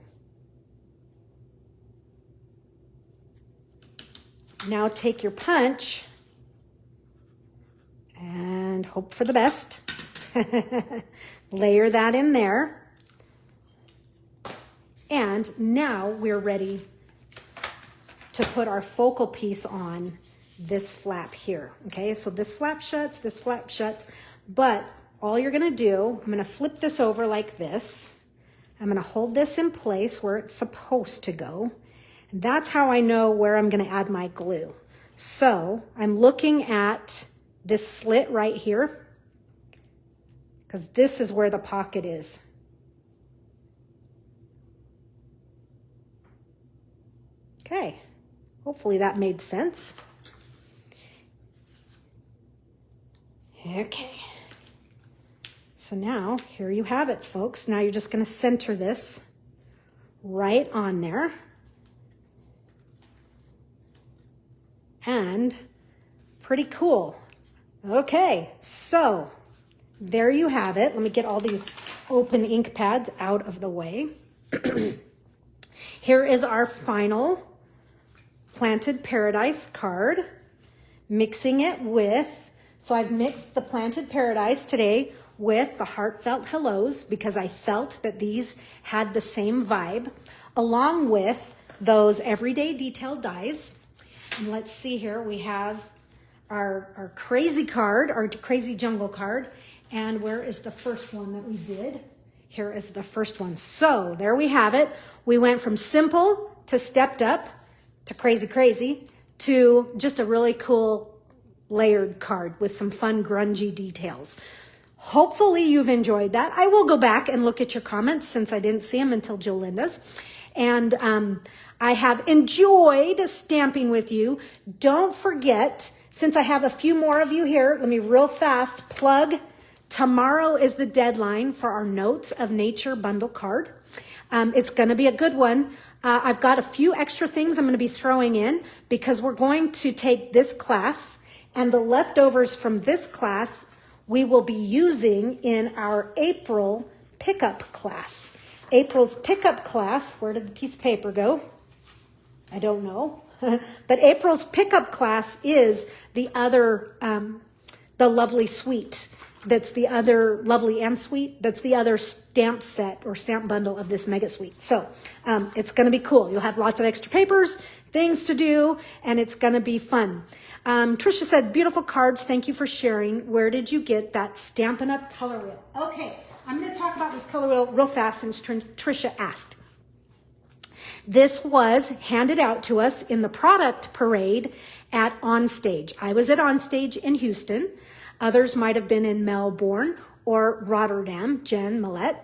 Now take your punch and hope for the best. Layer that in there. And now we're ready to put our focal piece on this flap here. Okay, so this flap shuts, but all you're gonna do, I'm gonna flip this over like this. I'm gonna hold this in place where it's supposed to go. And that's how I know where I'm gonna add my glue. So I'm looking at this slit right here, because this is where the pocket is. Okay, hopefully that made sense. Okay. So now, here you have it, folks. Now you're just going to center this right on there. And pretty cool. Okay, so there you have it. Let me get all these open ink pads out of the way. Here is our final Planted Paradise card. Mixing it with, so I've mixed the Planted Paradise today with the Heartfelt Hellos because I felt that these had the same vibe, along with those Everyday Detail dies. And let's see here, we have our crazy card, our crazy jungle card. And where is the first one that we did? Here is the first one. So there we have it. We went from simple to stepped up to crazy to just a really cool layered card with some fun grungy details. Hopefully you've enjoyed that. I will go back and look at your comments since I didn't see them until Jolinda's. And I have enjoyed stamping with you. Don't forget, since I have a few more of you here, let me real fast plug. Tomorrow is the deadline for our Notes of Nature bundle card. It's going to be a good one. I've got a few extra things I'm going to be throwing in because we're going to take this class and the leftovers from this class we will be using in our April pickup class. April's pickup class, where did the piece of paper go? I don't know. But April's pickup class is the other, the Lovely Suite. That's the other Lovely and Sweet. That's the other stamp set or stamp bundle of this mega suite. So it's going to be cool. You'll have lots of extra papers, things to do, and it's going to be fun. Trisha said, beautiful cards. Thank you for sharing. Where did you get that Stampin' Up! Color wheel? Okay, I'm going to talk about this color wheel real fast since Trisha asked. This was handed out to us in the product parade at Onstage. I was at Onstage in Houston. Others might have been in Melbourne or Rotterdam. Jen Millette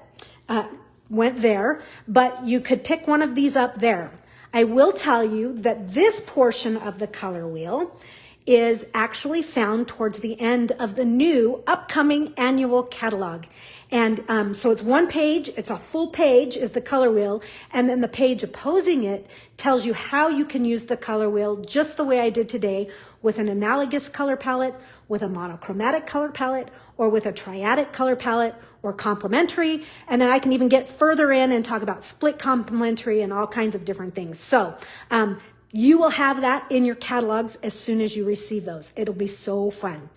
went there, but you could pick one of these up there. I will tell you that this portion of the color wheel is actually found towards the end of the new upcoming annual catalog. And so it's one page, it's a full page is the color wheel, and then the page opposing it tells you how you can use the color wheel just the way I did today, with an analogous color palette, with a monochromatic color palette, or with a triadic color palette, or complementary. And then I can even get further in and talk about split complementary and all kinds of different things. So you will have that in your catalogs as soon as you receive those. It'll be so fun.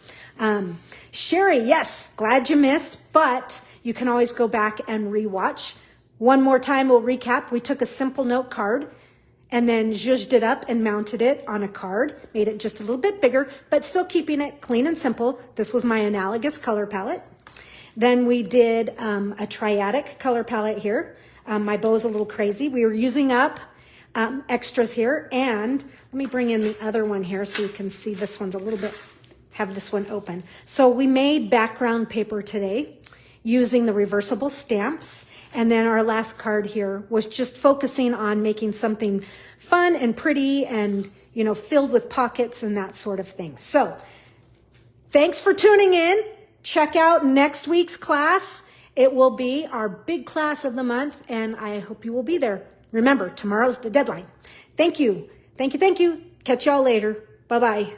Sherry, yes, glad you missed, but you can always go back and rewatch. One more time, we'll recap. We took a simple note card and then zhuzhed it up and mounted it on a card, made it just a little bit bigger, but still keeping it clean and simple. This was my analogous color palette. Then we did a triadic color palette here. My bow's a little crazy. We were using up extras here, and let me bring in the other one here so you can see this one's a little bit, have this one open. So we made background paper today using the reversible stamps. And then our last card here was just focusing on making something fun and pretty and, you know, filled with pockets and that sort of thing. So thanks for tuning in. Check out next week's class. It will be our big class of the month, and I hope you will be there. Remember, tomorrow's the deadline. Thank you. Thank you. Thank you. Catch y'all later. Bye-bye.